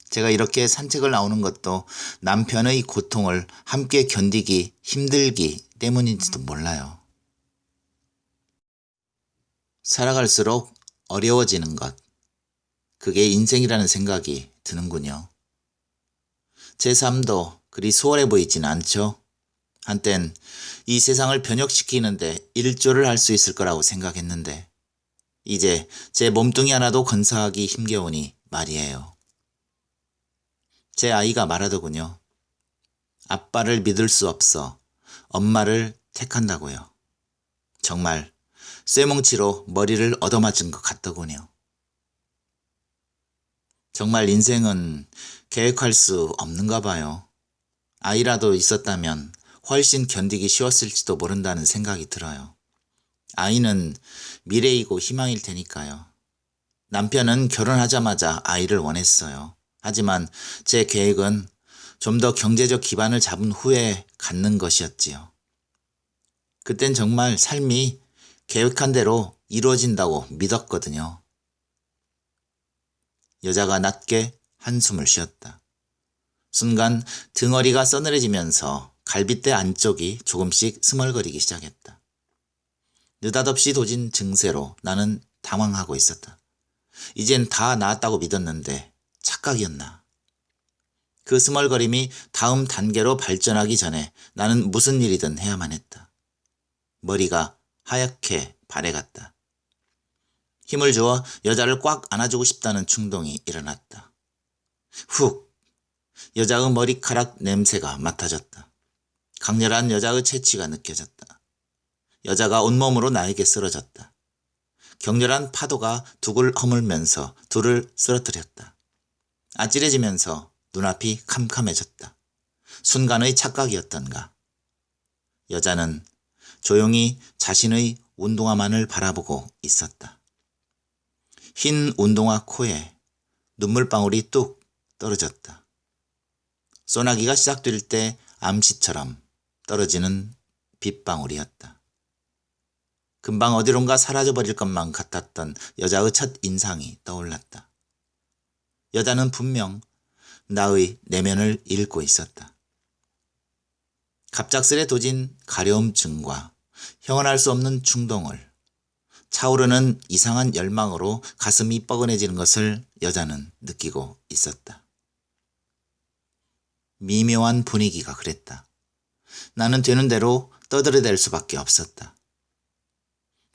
제가 이렇게 산책을 나오는 것도 남편의 고통을 함께 견디기 힘들기 때문인지도 몰라요. 살아갈수록 어려워지는 것. 그게 인생이라는 생각이 드는군요. 제 삶도 그리 수월해 보이진 않죠. 한땐 이 세상을 변혁시키는데 일조를 할 수 있을 거라고 생각했는데 이제 제 몸뚱이 하나도 건사하기 힘겨우니 말이에요. 제 아이가 말하더군요. 아빠를 믿을 수 없어 엄마를 택한다고요. 정말 쇠뭉치로 머리를 얻어맞은 것 같더군요. 정말 인생은 계획할 수 없는가 봐요. 아이라도 있었다면 훨씬 견디기 쉬웠을지도 모른다는 생각이 들어요. 아이는 미래이고 희망일 테니까요. 남편은 결혼하자마자 아이를 원했어요. 하지만 제 계획은 좀 더 경제적 기반을 잡은 후에 갖는 것이었지요. 그땐 정말 삶이 계획한 대로 이루어진다고 믿었거든요. 여자가 낮게 한숨을 쉬었다. 순간 등허리가 서늘해지면서 갈빗대 안쪽이 조금씩 스멀거리기 시작했다. 느닷없이 도진 증세로 나는 당황하고 있었다. 이젠 다 나았다고 믿었는데 착각이었나. 그 스멀거림이 다음 단계로 발전하기 전에 나는 무슨 일이든 해야만 했다. 머리가 하얗게 발해갔다. 힘을 주어 여자를 꽉 안아주고 싶다는 충동이 일어났다. 훅! 여자의 머리카락 냄새가 맡아졌다. 강렬한 여자의 채취가 느껴졌다. 여자가 온몸으로 나에게 쓰러졌다. 격렬한 파도가 둑을 허물면서 둘을 쓰러뜨렸다. 아찔해지면서 눈앞이 캄캄해졌다. 순간의 착각이었던가. 여자는 조용히 자신의 운동화만을 바라보고 있었다. 흰 운동화 코에 눈물방울이 뚝 떨어졌다. 소나기가 시작될 때 암시처럼 떨어지는 빗방울이었다. 금방 어디론가 사라져버릴 것만 같았던 여자의 첫 인상이 떠올랐다. 여자는 분명 나의 내면을 읽고 있었다. 갑작스레 도진 가려움증과 형언할 수 없는 충동을, 차오르는 이상한 열망으로 가슴이 뻐근해지는 것을 여자는 느끼고 있었다. 미묘한 분위기가 그랬다. 나는 되는 대로 떠들어댈 수밖에 없었다.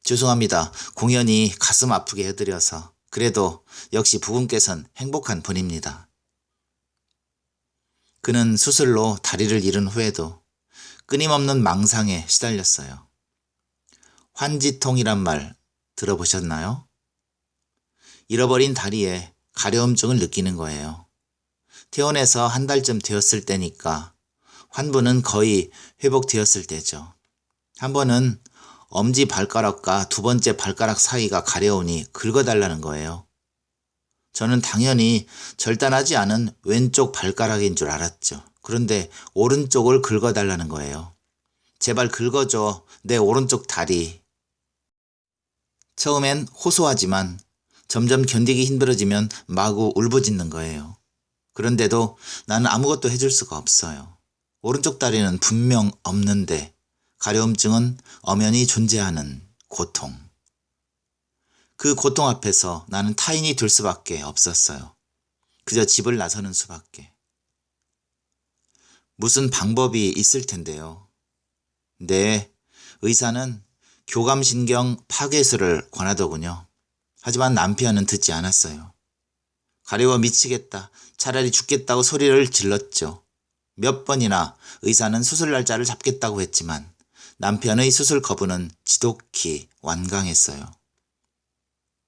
죄송합니다. 공연이 가슴 아프게 해드려서. 그래도 역시 부군께선 행복한 분입니다. 그는 수술로 다리를 잃은 후에도 끊임없는 망상에 시달렸어요. 환지통이란 말 들어보셨나요? 잃어버린 다리에 가려움증을 느끼는 거예요. 퇴원해서 한 달쯤 되었을 때니까 환부는 거의 회복되었을 때죠. 한 번은 엄지 발가락과 두 번째 발가락 사이가 가려우니 긁어달라는 거예요. 저는 당연히 절단하지 않은 왼쪽 발가락인 줄 알았죠. 그런데 오른쪽을 긁어달라는 거예요. 제발 긁어줘, 내 오른쪽 다리. 처음엔 호소하지만 점점 견디기 힘들어지면 마구 울부짖는 거예요. 그런데도 나는 아무것도 해줄 수가 없어요. 오른쪽 다리는 분명 없는데 가려움증은 엄연히 존재하는 고통. 그 고통 앞에서 나는 타인이 될 수밖에 없었어요. 그저 집을 나서는 수밖에. 무슨 방법이 있을 텐데요. 네, 의사는 교감신경 파괴술을 권하더군요. 하지만 남편은 듣지 않았어요. 가려워 미치겠다, 차라리 죽겠다고 소리를 질렀죠. 몇 번이나 의사는 수술 날짜를 잡겠다고 했지만 남편의 수술 거부는 지독히 완강했어요.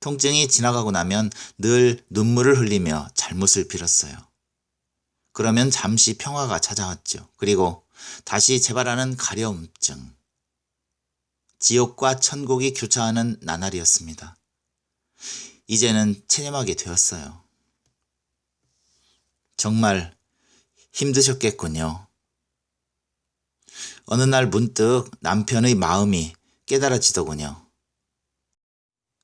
통증이 지나가고 나면 늘 눈물을 흘리며 잘못을 빌었어요. 그러면 잠시 평화가 찾아왔죠. 그리고 다시 재발하는 가려움증. 지옥과 천국이 교차하는 나날이었습니다. 이제는 체념하게 되었어요. 정말 힘드셨겠군요. 어느 날 문득 남편의 마음이 깨달아지더군요.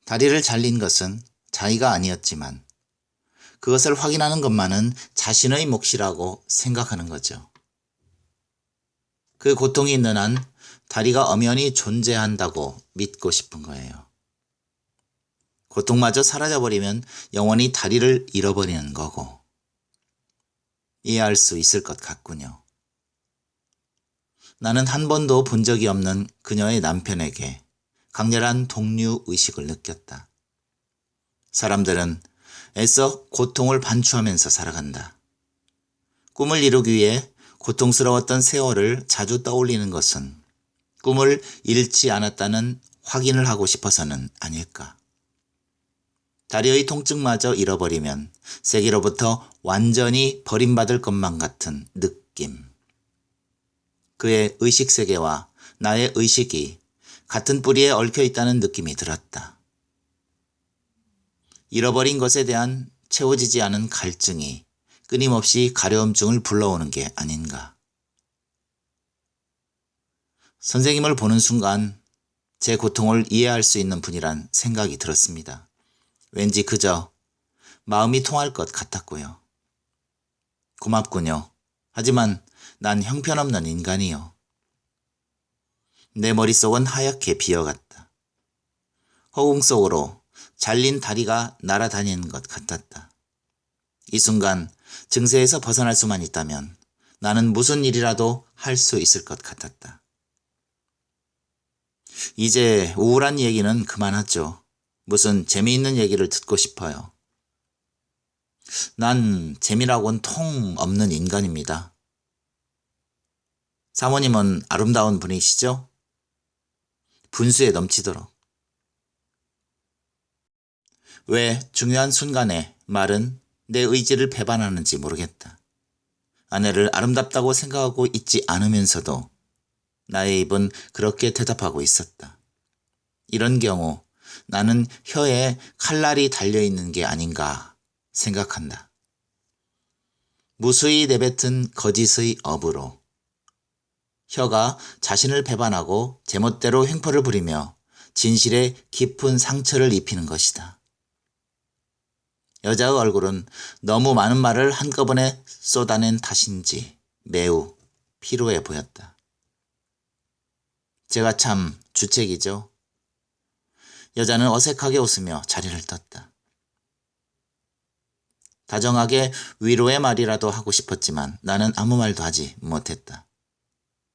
다리를 잘린 것은 자기가 아니었지만 그것을 확인하는 것만은 자신의 몫이라고 생각하는 거죠. 그 고통이 있는 한 다리가 엄연히 존재한다고 믿고 싶은 거예요. 고통마저 사라져버리면 영원히 다리를 잃어버리는 거고 이해할 수 있을 것 같군요. 나는 한 번도 본 적이 없는 그녀의 남편에게 강렬한 동료의식을 느꼈다. 사람들은 애써 고통을 반추하면서 살아간다. 꿈을 이루기 위해 고통스러웠던 세월을 자주 떠올리는 것은 꿈을 잃지 않았다는 확인을 하고 싶어서는 아닐까. 다리의 통증마저 잃어버리면 세계로부터 완전히 버림받을 것만 같은 느낌. 그의 의식세계와 나의 의식이 같은 뿌리에 얽혀 있다는 느낌이 들었다. 잃어버린 것에 대한 채워지지 않은 갈증이 끊임없이 가려움증을 불러오는 게 아닌가. 선생님을 보는 순간 제 고통을 이해할 수 있는 분이란 생각이 들었습니다. 왠지 그저 마음이 통할 것 같았고요. 고맙군요. 하지만 난 형편없는 인간이요. 내 머릿속은 하얗게 비어갔다. 허공 속으로 잘린 다리가 날아다니는 것 같았다. 이 순간 증세에서 벗어날 수만 있다면 나는 무슨 일이라도 할 수 있을 것 같았다. 이제 우울한 얘기는 그만하죠. 무슨 재미있는 얘기를 듣고 싶어요. 난 재미라곤 통 없는 인간입니다. 사모님은 아름다운 분이시죠? 분수에 넘치도록. 왜 중요한 순간에 말은 내 의지를 배반하는지 모르겠다. 아내를 아름답다고 생각하고 있지 않으면서도 나의 입은 그렇게 대답하고 있었다. 이런 경우 나는 혀에 칼날이 달려있는 게 아닌가 생각한다. 무수히 내뱉은 거짓의 업으로 혀가 자신을 배반하고 제멋대로 횡포를 부리며 진실에 깊은 상처를 입히는 것이다. 여자의 얼굴은 너무 많은 말을 한꺼번에 쏟아낸 탓인지 매우 피로해 보였다. 제가 참 주책이죠. 여자는 어색하게 웃으며 자리를 떴다. 다정하게 위로의 말이라도 하고 싶었지만 나는 아무 말도 하지 못했다.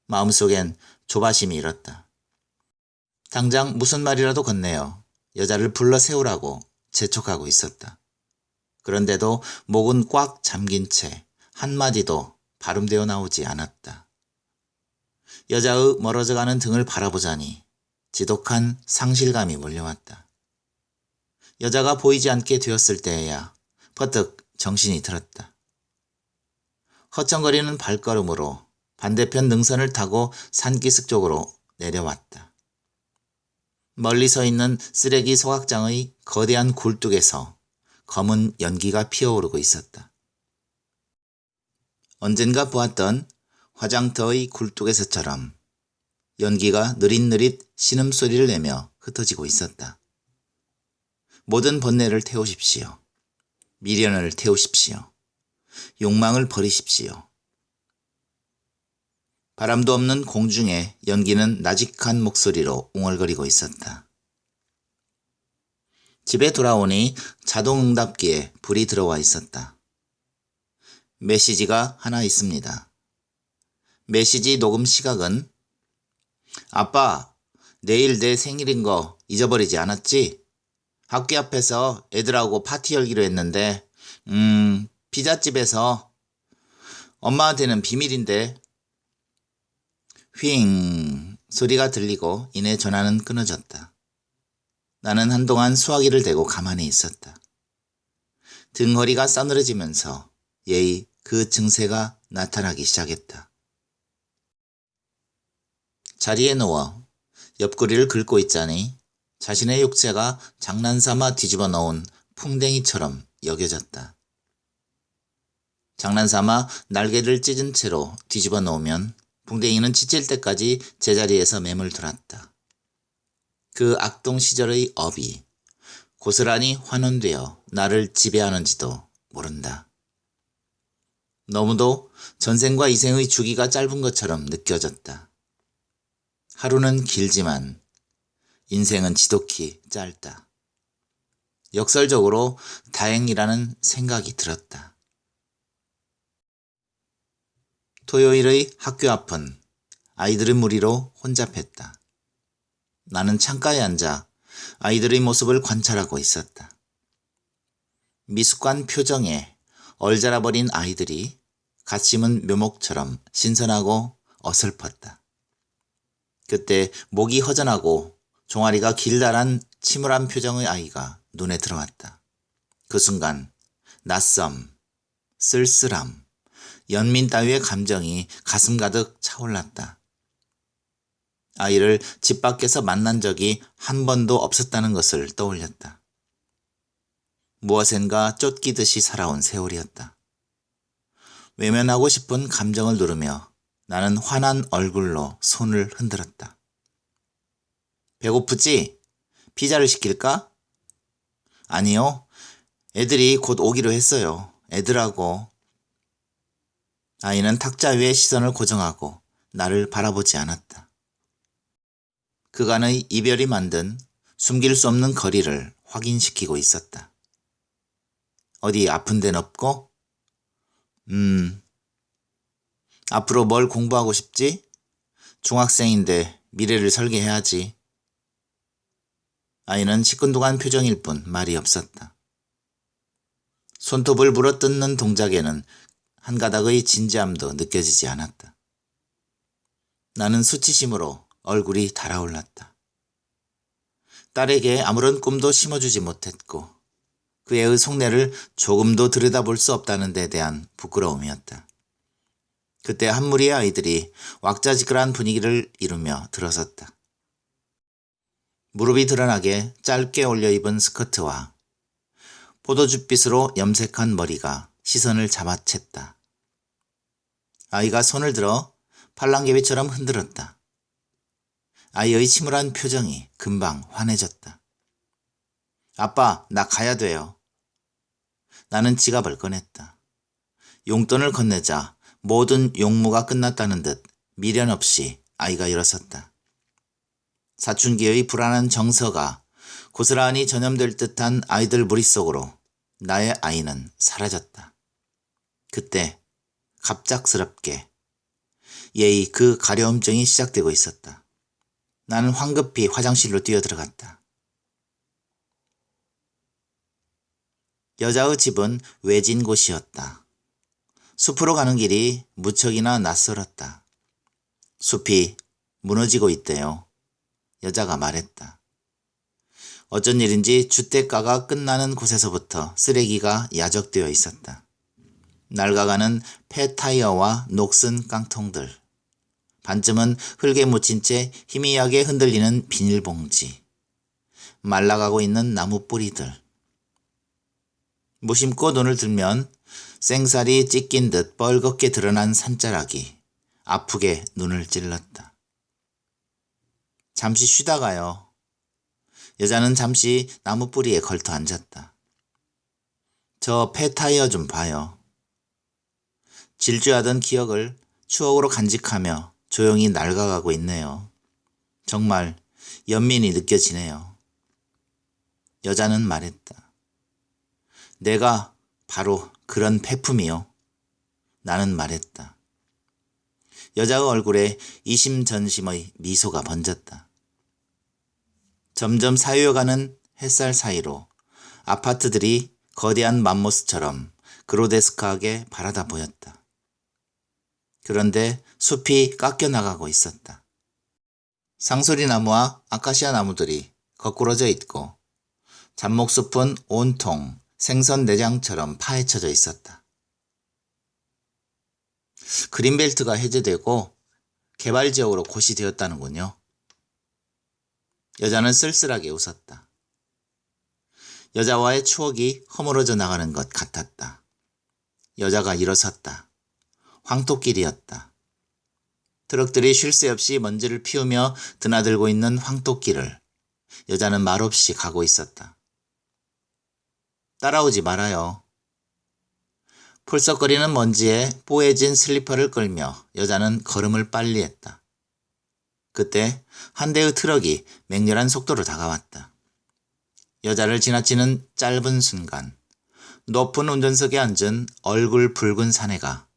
마음속엔 조바심이 일었다. 당장 무슨 말이라도 건네어 여자를 불러 세우라고 재촉하고 있었다. 그런데도 목은 꽉 잠긴 채 한마디도 발음되어 나오지 않았다. 여자의 멀어져가는 등을 바라보자니 지독한 상실감이 몰려왔다. 여자가 보이지 않게 되었을 때에야 퍼뜩 정신이 들었다. 허청거리는 발걸음으로 반대편 능선을 타고 산기슭 쪽으로 내려왔다. 멀리 서 있는 쓰레기 소각장의 거대한 굴뚝에서 검은 연기가 피어오르고 있었다. 언젠가 보았던 화장터의 굴뚝에서처럼 연기가 느릿느릿 신음소리를 내며 흩어지고 있었다. 모든 번뇌를 태우십시오. 미련을 태우십시오. 욕망을 버리십시오. 바람도 없는 공중에 연기는 나직한 목소리로 웅얼거리고 있었다. 집에 돌아오니 자동응답기에 불이 들어와 있었다. 메시지가 하나 있습니다. 메시지 녹음 시각은 아빠, 내일 내 생일인 거 잊어버리지 않았지? 학교 앞에서 애들하고 파티 열기로 했는데 피자집에서 엄마한테는 비밀인데. 휘잉 소리가 들리고 이내 전화는 끊어졌다. 나는 한동안 수화기를 대고 가만히 있었다. 등허리가 싸늘해지면서 예의 그 증세가 나타나기 시작했다. 자리에 누워 옆구리를 긁고 있자니 자신의 육체가 장난삼아 뒤집어 놓은 풍뎅이처럼 여겨졌다. 장난삼아 날개를 찢은 채로 뒤집어 놓으면 풍뎅이는 지칠 때까지 제자리에서 매물들었다. 그 악동 시절의 업이 고스란히 환원되어 나를 지배하는지도 모른다. 너무도 전생과 이생의 주기가 짧은 것처럼 느껴졌다. 하루는 길지만 인생은 지독히 짧다. 역설적으로 다행이라는 생각이 들었다. 토요일의 학교 앞은 아이들의 무리로 혼잡했다. 나는 창가에 앉아 아이들의 모습을 관찰하고 있었다. 미숙한 표정에 얼자라버린 아이들이 갓 심은 묘목처럼 신선하고 어설펐다. 그때 목이 허전하고 종아리가 길다란 침울한 표정의 아이가 눈에 들어왔다. 그 순간 낯섦, 쓸쓸함, 연민 따위의 감정이 가슴 가득 차올랐다. 아이를 집 밖에서 만난 적이 한 번도 없었다는 것을 떠올렸다. 무엇인가 쫓기듯이 살아온 세월이었다. 외면하고 싶은 감정을 누르며 나는 환한 얼굴로 손을 흔들었다. 배고프지? 피자를 시킬까? 아니요. 애들이 곧 오기로 했어요. 애들하고. 아이는 탁자 위에 시선을 고정하고 나를 바라보지 않았다. 그간의 이별이 만든 숨길 수 없는 거리를 확인시키고 있었다. 어디 아픈 데는 없고? 앞으로 뭘 공부하고 싶지? 중학생인데 미래를 설계해야지. 아이는 시큰둥한 표정일 뿐 말이 없었다. 손톱을 물어뜯는 동작에는 한 가닥의 진지함도 느껴지지 않았다. 나는 수치심으로 얼굴이 달아올랐다. 딸에게 아무런 꿈도 심어주지 못했고 그 애의 속내를 조금도 들여다볼 수 없다는 데 대한 부끄러움이었다. 그때 한 무리의 아이들이 왁자지껄한 분위기를 이루며 들어섰다. 무릎이 드러나게 짧게 올려 입은 스커트와 포도주빛으로 염색한 머리가 시선을 잡아챘다. 아이가 손을 들어 팔랑개비처럼 흔들었다. 아이의 침울한 표정이 금방 환해졌다. 아빠, 나 가야 돼요. 나는 지갑을 꺼냈다. 용돈을 건네자 모든 용무가 끝났다는 듯 미련 없이 아이가 일어섰다. 사춘기의 불안한 정서가 고스란히 전염될 듯한 아이들 무리 속으로 나의 아이는 사라졌다. 그때 갑작스럽게 예의 그 가려움증이 시작되고 있었다. 나는 황급히 화장실로 뛰어들어갔다. 여자의 집은 외진 곳이었다. 숲으로 가는 길이 무척이나 낯설었다. 숲이 무너지고 있대요. 여자가 말했다. 어쩐 일인지 주택가가 끝나는 곳에서부터 쓰레기가 야적되어 있었다. 낡아가는 폐타이어와 녹슨 깡통들, 반쯤은 흙에 묻힌 채 희미하게 흔들리는 비닐봉지, 말라가고 있는 나무 뿌리들. 무심코 눈을 들면 생살이 찢긴 듯 뻘겋게 드러난 산자락이 아프게 눈을 찔렀다. 잠시 쉬다가요. 여자는 잠시 나무 뿌리에 걸터 앉았다. 저 폐타이어 좀 봐요. 질주하던 기억을 추억으로 간직하며 조용히 낡아가고 있네요. 정말 연민이 느껴지네요. 여자는 말했다. 내가 바로 그런 폐품이요. 나는 말했다. 여자의 얼굴에 이심전심의 미소가 번졌다. 점점 사유어가는 햇살 사이로 아파트들이 거대한 맘모스처럼 그로데스크하게 바라다 보였다. 그런데 숲이 깎여나가고 있었다. 상수리 나무와 아카시아 나무들이 거꾸러져 있고 잡목숲은 온통 생선 내장처럼 파헤쳐져 있었다. 그린벨트가 해제되고 개발지역으로 곧이 되었다는군요. 여자는 쓸쓸하게 웃었다. 여자와의 추억이 허물어져 나가는 것 같았다. 여자가 일어섰다. 황토길이었다. 트럭들이 쉴 새 없이 먼지를 피우며 드나들고 있는 황토길을 여자는 말없이 가고 있었다. 따라오지 말아요. 풀썩거리는 먼지에 뽀해진 슬리퍼를 끌며 여자는 걸음을 빨리 했다. 그때 한 대의 트럭이 맹렬한 속도로 다가왔다. 여자를 지나치는 짧은 순간 높은 운전석에 앉은 얼굴 붉은 사내가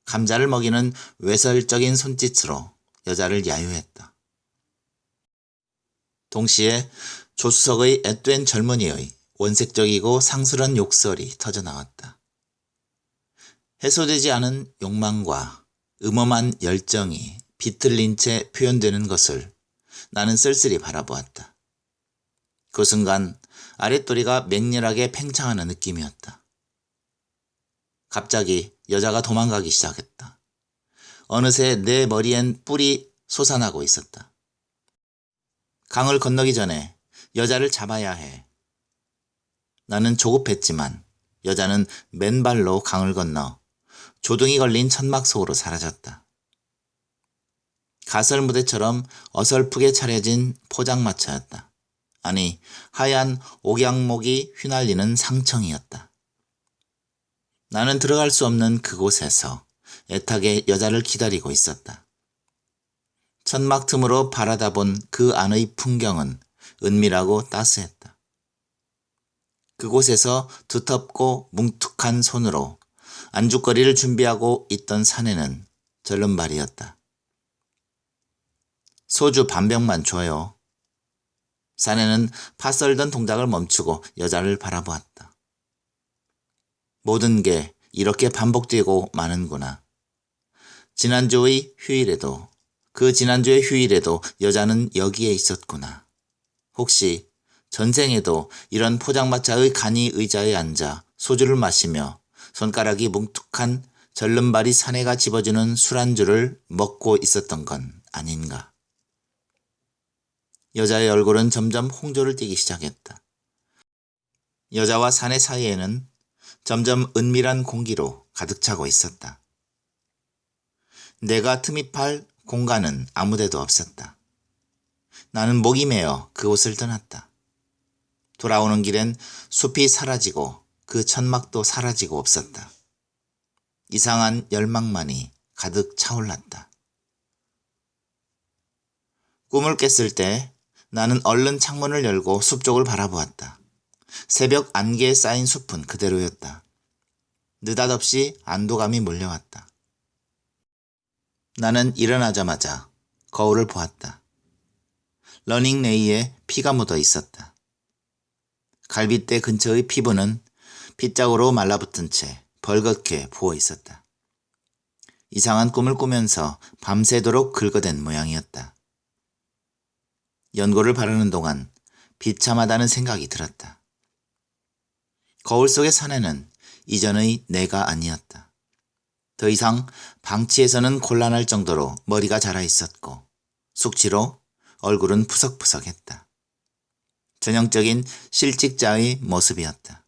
감자를 먹이는 외설적인 손짓으로 여자를 야유했다. 동시에 조수석의 앳된 젊은이의 원색적이고 상술한 욕설이 터져나왔다. 해소되지 않은 욕망과 음험한 열정이 비틀린 채 표현되는 것을 나는 쓸쓸히 바라보았다. 그 순간 아랫도리가 맹렬하게 팽창하는 느낌이었다. 갑자기 여자가 도망가기 시작했다. 어느새 내 머리엔 뿔이 솟아나고 있었다. 강을 건너기 전에 여자를 잡아야 해. 나는 조급했지만 여자는 맨발로 강을 건너 조둥이 걸린 천막 속으로 사라졌다. 가설 무대처럼 어설프게 차려진 포장마차였다. 아니, 하얀 옥양목이 휘날리는 상청이었다. 나는 들어갈 수 없는 그곳에서 애타게 여자를 기다리고 있었다. 천막 틈으로 바라다 본 그 안의 풍경은 은밀하고 따스했다. 그곳에서 두텁고 뭉툭한 손으로 안주거리를 준비하고 있던 사내는 절름발이었다. 소주 반 병만 줘요. 사내는 파 썰던 동작을 멈추고 여자를 바라보았다. 모든 게 이렇게 반복되고 마는구나. 지난주의 휴일에도, 그 지난주의 휴일에도 여자는 여기에 있었구나. 혹시 전생에도 이런 포장마차의 간이 의자에 앉아 소주를 마시며 손가락이 뭉툭한 절름발이 사내가 집어주는 술안주를 먹고 있었던 건 아닌가. 여자의 얼굴은 점점 홍조를 띠기 시작했다. 여자와 사내 사이에는 점점 은밀한 공기로 가득 차고 있었다. 내가 틈입할 공간은 아무데도 없었다. 나는 목이 메어 그곳을 떠났다. 돌아오는 길엔 숲이 사라지고 그 천막도 사라지고 없었다. 이상한 열망만이 가득 차올랐다. 꿈을 깼을 때 나는 얼른 창문을 열고 숲 쪽을 바라보았다. 새벽 안개에 쌓인 숲은 그대로였다. 느닷없이 안도감이 몰려왔다. 나는 일어나자마자 거울을 보았다. 러닝레이에 피가 묻어 있었다. 갈빗대 근처의 피부는 핏자국으로 말라붙은 채 벌겋게 부어 있었다. 이상한 꿈을 꾸면서 밤새도록 긁어댄 모양이었다. 연고를 바르는 동안 비참하다는 생각이 들었다. 거울 속의 사내는 이전의 내가 아니었다. 더 이상 방치해서는 곤란할 정도로 머리가 자라 있었고 숙취로 얼굴은 푸석푸석했다. 전형적인 실직자의 모습이었다.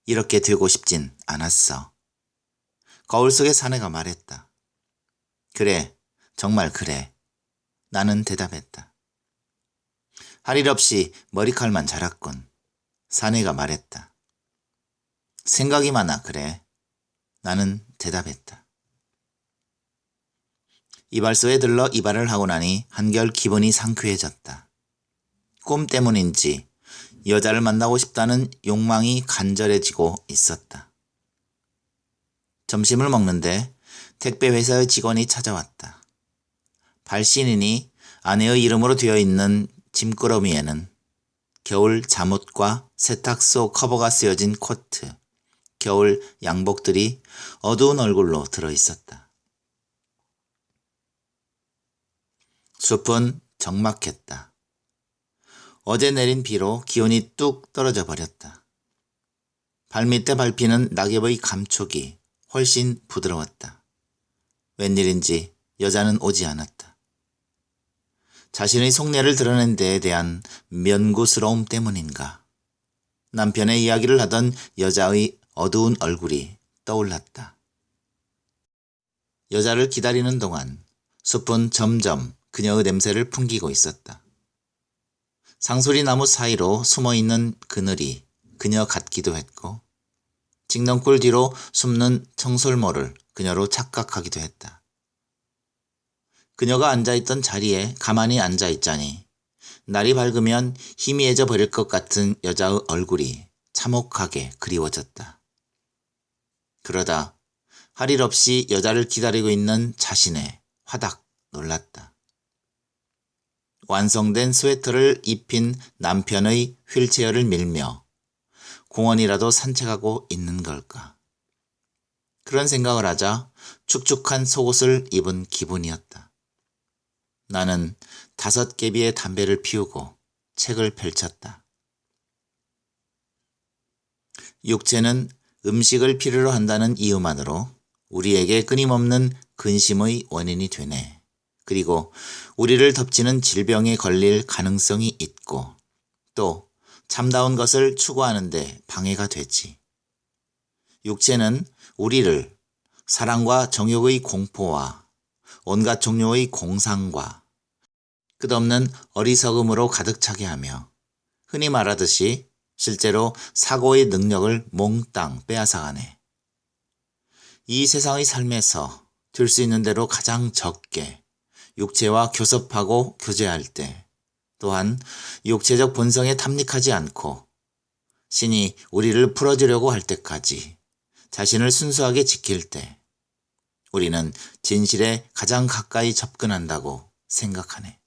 이렇게 되고 싶진 않았어. 거울 속의 사내가 말했다. 그래, 정말 그래. 나는 대답했다. 할 일 없이 머리칼만 자랐군. 사내가 말했다. 생각이 많아, 그래. 나는 대답했다. 이발소에 들러 이발을 하고 나니 한결 기분이 상쾌해졌다. 꿈 때문인지 여자를 만나고 싶다는 욕망이 간절해지고 있었다. 점심을 먹는데 택배 회사의 직원이 찾아왔다. 발신인이 아내의 이름으로 되어 있는 짐꾸러미에는 겨울 잠옷과 세탁소 커버가 쓰여진 코트, 겨울 양복들이 어두운 얼굴로 들어있었다. 숲은 적막했다. 어제 내린 비로 기온이 뚝 떨어져 버렸다. 발밑에 밟히는 낙엽의 감촉이 훨씬 부드러웠다. 웬일인지 여자는 오지 않았다. 자신의 속내를 드러낸 데에 대한 면구스러움 때문인가. 남편의 이야기를 하던 여자의 어두운 얼굴이 떠올랐다. 여자를 기다리는 동안 숲은 점점 그녀의 냄새를 풍기고 있었다. 상수리나무 사이로 숨어있는 그늘이 그녀 같기도 했고 직넝굴 뒤로 숨는 청설모를 그녀로 착각하기도 했다. 그녀가 앉아있던 자리에 가만히 앉아있자니 날이 밝으면 희미해져 버릴 것 같은 여자의 얼굴이 참혹하게 그리워졌다. 그러다 할 일 없이 여자를 기다리고 있는 자신에 화닥 놀랐다. 완성된 스웨터를 입힌 남편의 휠체어를 밀며 공원이라도 산책하고 있는 걸까. 그런 생각을 하자 축축한 속옷을 입은 기분이었다. 나는 5개비의 담배를 피우고 책을 펼쳤다. 육체는 음식을 필요로 한다는 이유만으로 우리에게 끊임없는 근심의 원인이 되네. 그리고 우리를 덮치는 질병에 걸릴 가능성이 있고 또 참다운 것을 추구하는 데 방해가 되지. 육체는 우리를 사랑과 정욕의 공포와 온갖 종류의 공상과 끝없는 어리석음으로 가득 차게 하며 흔히 말하듯이 실제로 사고의 능력을 몽땅 빼앗아가네. 이 세상의 삶에서 될 수 있는 대로 가장 적게 육체와 교섭하고 교제할 때 또한 육체적 본성에 탐닉하지 않고 신이 우리를 풀어주려고 할 때까지 자신을 순수하게 지킬 때 우리는 진실에 가장 가까이 접근한다고 생각하네.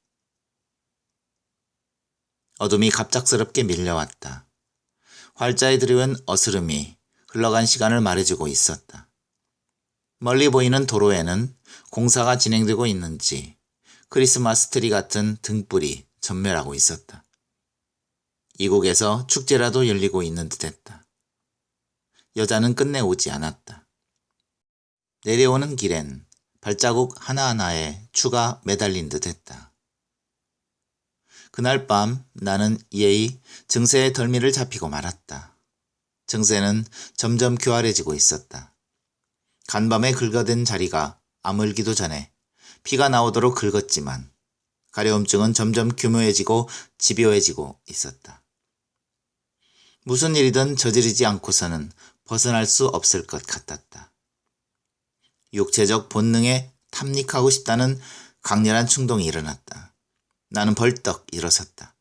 어둠이 갑작스럽게 밀려왔다. 활자에 들이운 어스름이 흘러간 시간을 말해주고 있었다. 멀리 보이는 도로에는 공사가 진행되고 있는지 크리스마스 트리 같은 등불이 전멸하고 있었다. 이곳에서 축제라도 열리고 있는 듯했다. 여자는 끝내 오지 않았다. 내려오는 길엔 발자국 하나하나에 추가 매달린 듯했다. 그날 밤 나는 예의 증세의 덜미를 잡히고 말았다. 증세는 점점 교활해지고 있었다. 간밤에 긁어댄 자리가 아물기도 전에 피가 나오도록 긁었지만 가려움증은 점점 규모해지고 집요해지고 있었다. 무슨 일이든 저지르지 않고서는 벗어날 수 없을 것 같았다. 육체적 본능에 탐닉하고 싶다는 강렬한 충동이 일어났다. 나는 벌떡 일어섰다.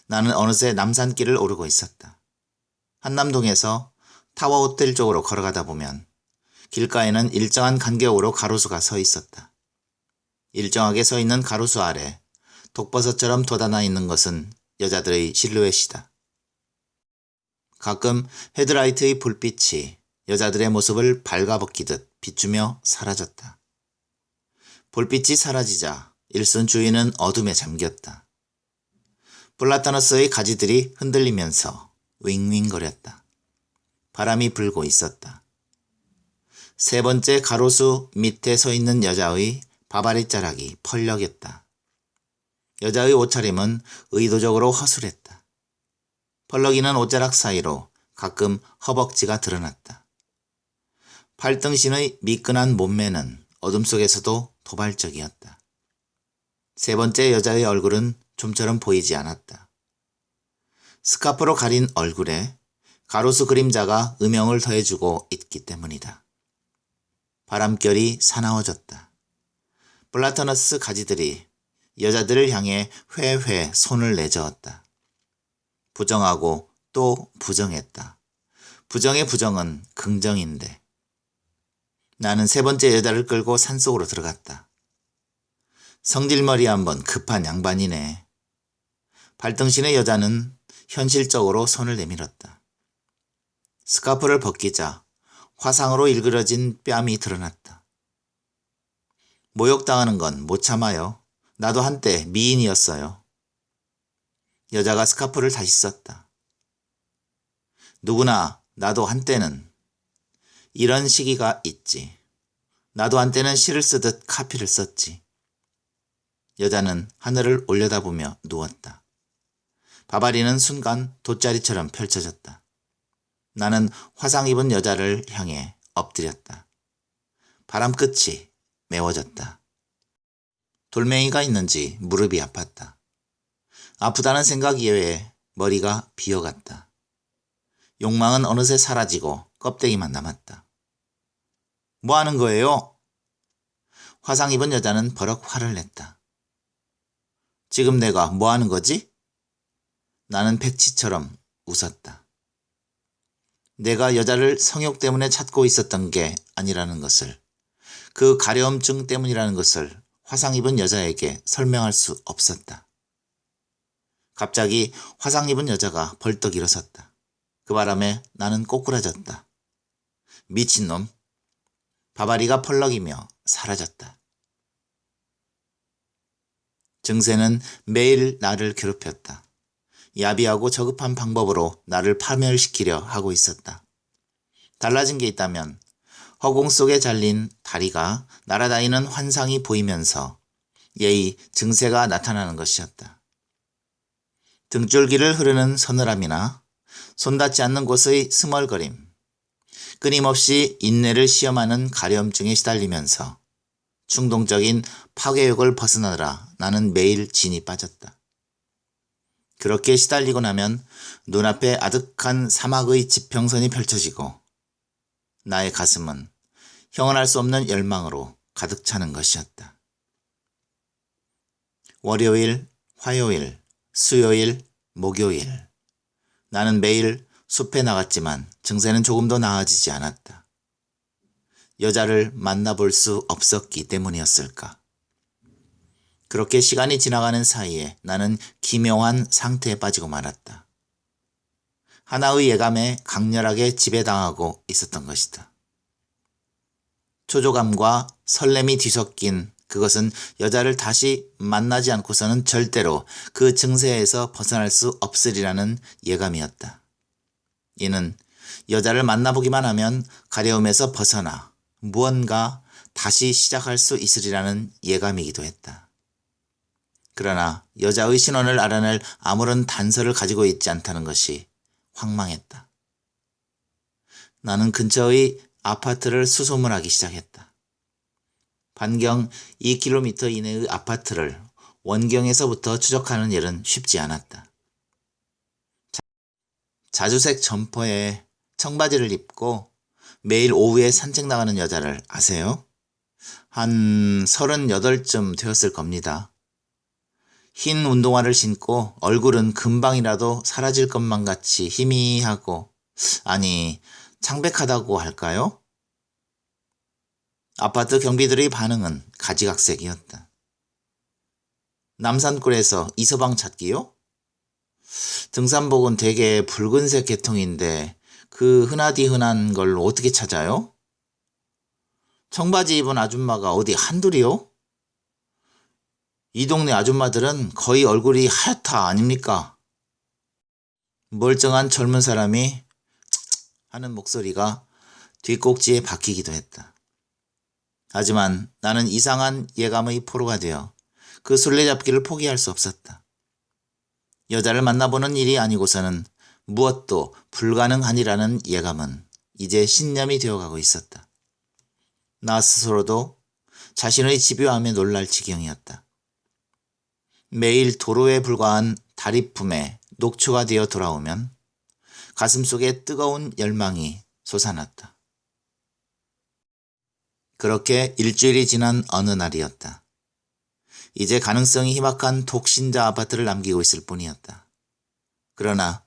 나는 어느새 남산길을 오르고 있었다. 한남동에서 타워호텔 쪽으로 걸어가다 보면 길가에는 일정한 간격으로 가로수가 서 있었다. 일정하게 서 있는 가로수 아래 독버섯처럼 돋아나 있는 것은 여자들의 실루엣이다. 가끔 헤드라이트의 불빛이 여자들의 모습을 발가벗기듯 비추며 사라졌다. 불빛이 사라지자 일선 주위는 어둠에 잠겼다. 플라타너스의 가지들이 흔들리면서 윙윙거렸다. 바람이 불고 있었다. 세 번째 가로수 밑에 서 있는 여자의 바바리 자락이 펄럭였다. 여자의 옷차림은 의도적으로 허술했다. 펄럭이는 옷자락 사이로 가끔 허벅지가 드러났다. 팔등신의 미끈한 몸매는 어둠 속에서도 도발적이었다. 세 번째 여자의 얼굴은 좀처럼 보이지 않았다. 스카프로 가린 얼굴에 가로수 그림자가 음영을 더해주고 있기 때문이다. 바람결이 사나워졌다. 플라타너스 가지들이 여자들을 향해 회회 손을 내저었다. 부정하고 또 부정했다. 부정의 부정은 긍정인데. 나는 세 번째 여자를 끌고 산속으로 들어갔다. 성질머리 한번 급한 양반이네. 발등신의 여자는 현실적으로 손을 내밀었다. 스카프를 벗기자 화상으로 일그러진 뺨이 드러났다. 모욕당하는 건 못 참아요. 나도 한때 미인이었어요. 여자가 스카프를 다시 썼다. 누구나 나도 한때는 이런 시기가 있지. 나도 한때는 시를 쓰듯 카피를 썼지. 여자는 하늘을 올려다보며 누웠다. 바바리는 순간 돗자리처럼 펼쳐졌다. 나는 화상 입은 여자를 향해 엎드렸다. 바람 끝이 메워졌다. 돌멩이가 있는지 무릎이 아팠다. 아프다는 생각 이외에 머리가 비어갔다. 욕망은 어느새 사라지고 껍데기만 남았다. 뭐 하는 거예요? 화상 입은 여자는 버럭 화를 냈다. 지금 내가 뭐 하는 거지? 나는 백치처럼 웃었다. 내가 여자를 성욕 때문에 찾고 있었던 게 아니라는 것을, 그 가려움증 때문이라는 것을 화상 입은 여자에게 설명할 수 없었다. 갑자기 화상 입은 여자가 벌떡 일어섰다. 그 바람에 나는 꼬꾸라졌다. 미친놈. 바바리가 펄럭이며 사라졌다. 증세는 매일 나를 괴롭혔다. 야비하고 저급한 방법으로 나를 파멸시키려 하고 있었다. 달라진 게 있다면 허공 속에 잘린 다리가 날아다니는 환상이 보이면서 예의 증세가 나타나는 것이었다. 등줄기를 흐르는 서늘함이나 손 닿지 않는 곳의 스멀거림, 끊임없이 인내를 시험하는 가려움증에 시달리면서 충동적인 파괴욕을 벗어나느라 나는 매일 진이 빠졌다. 그렇게 시달리고 나면 눈앞에 아득한 사막의 지평선이 펼쳐지고 나의 가슴은 형언할 수 없는 열망으로 가득 차는 것이었다. 월요일, 화요일, 수요일, 목요일. 나는 매일 숲에 나갔지만 증세는 조금도 나아지지 않았다. 여자를 만나볼 수 없었기 때문이었을까. 그렇게 시간이 지나가는 사이에 나는 기묘한 상태에 빠지고 말았다. 하나의 예감에 강렬하게 지배당하고 있었던 것이다. 초조감과 설렘이 뒤섞인 그것은 여자를 다시 만나지 않고서는 절대로 그 증세에서 벗어날 수 없으리라는 예감이었다. 이는 여자를 만나보기만 하면 가려움에서 벗어나 무언가 다시 시작할 수 있으리라는 예감이기도 했다. 그러나 여자의 신원을 알아낼 아무런 단서를 가지고 있지 않다는 것이 황망했다. 나는 근처의 아파트를 수소문하기 시작했다. 반경 2km 이내의 아파트를 원경에서부터 추적하는 일은 쉽지 않았다. 자주색 점퍼에 청바지를 입고 매일 오후에 산책 나가는 여자를 아세요? 한 38쯤 되었을 겁니다. 흰 운동화를 신고 얼굴은 금방이라도 사라질 것만 같이 희미하고, 아니, 창백하다고 할까요? 아파트 경비들의 반응은 가지각색이었다. 남산골에서 이서방 찾기요? 등산복은 대개 붉은색 계통인데 그 흔하디 흔한 걸 어떻게 찾아요? 청바지 입은 아줌마가 어디 한둘이요? 이 동네 아줌마들은 거의 얼굴이 하얗다 아닙니까? 멀쩡한 젊은 사람이 하는 목소리가 뒷꼭지에 박히기도 했다. 하지만 나는 이상한 예감의 포로가 되어 그 술래잡기를 포기할 수 없었다. 여자를 만나보는 일이 아니고서는 무엇도 불가능하니라는 예감은 이제 신념이 되어가고 있었다. 나 스스로도 자신의 집요함에 놀랄 지경이었다. 매일 도로에 불과한 다리품에 녹초가 되어 돌아오면 가슴속에 뜨거운 열망이 솟아났다. 그렇게 일주일이 지난 어느 날이었다. 이제 가능성이 희박한 독신자 아파트를 남기고 있을 뿐이었다. 그러나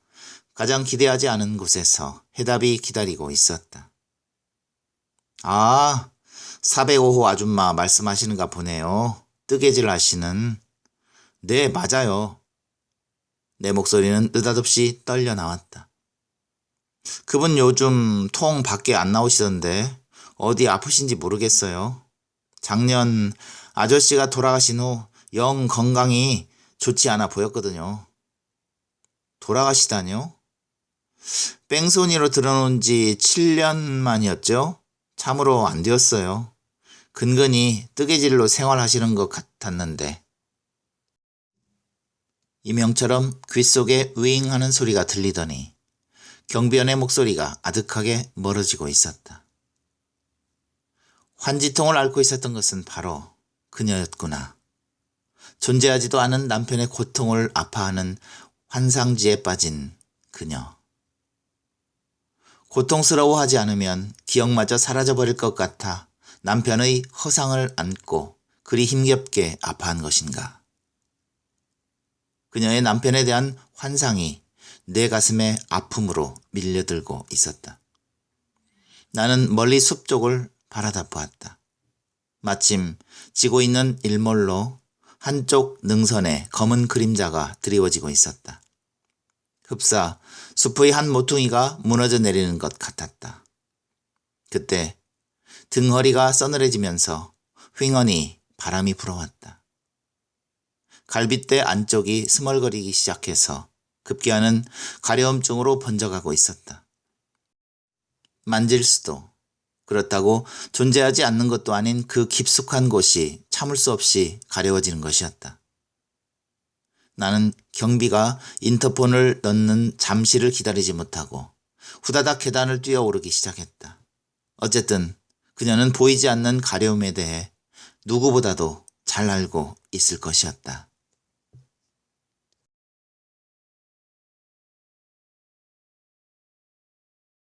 가장 기대하지 않은 곳에서 해답이 기다리고 있었다. 아, 405호 아줌마 말씀하시는가 보네요. 뜨개질 하시는. 네, 맞아요. 내 목소리는 느닷없이 떨려 나왔다. 그분 요즘 통 밖에 안 나오시던데 어디 아프신지 모르겠어요. 작년 아저씨가 돌아가신 후 영 건강이 좋지 않아 보였거든요. 돌아가시다뇨? 뺑소니로 들어놓은 지 7년 만이었죠? 참으로 안 되었어요. 근근히 뜨개질로 생활하시는 것 같았는데. 이명처럼 귓속에 윙 하는 소리가 들리더니 경비원의 목소리가 아득하게 멀어지고 있었다. 환지통을 앓고 있었던 것은 바로 그녀였구나. 존재하지도 않은 남편의 고통을 아파하는 환상지에 빠진 그녀. 고통스러워하지 않으면 기억마저 사라져버릴 것 같아 남편의 허상을 안고 그리 힘겹게 아파한 것인가. 그녀의 남편에 대한 환상이 내 가슴에 아픔으로 밀려들고 있었다. 나는 멀리 숲 쪽을 바라다 보았다. 마침 지고 있는 일몰로 한쪽 능선에 검은 그림자가 드리워지고 있었다. 흡사 숲의 한 모퉁이가 무너져 내리는 것 같았다. 그때 등허리가 서늘해지면서 휑하니 바람이 불어왔다. 갈빗대 안쪽이 스멀거리기 시작해서 급기야는 가려움증으로 번져가고 있었다. 만질 수도, 그렇다고 존재하지 않는 것도 아닌 그 깊숙한 곳이 참을 수 없이 가려워지는 것이었다. 나는 경비가 인터폰을 넣는 잠시를 기다리지 못하고 후다닥 계단을 뛰어오르기 시작했다. 어쨌든 그녀는 보이지 않는 가려움에 대해 누구보다도 잘 알고 있을 것이었다.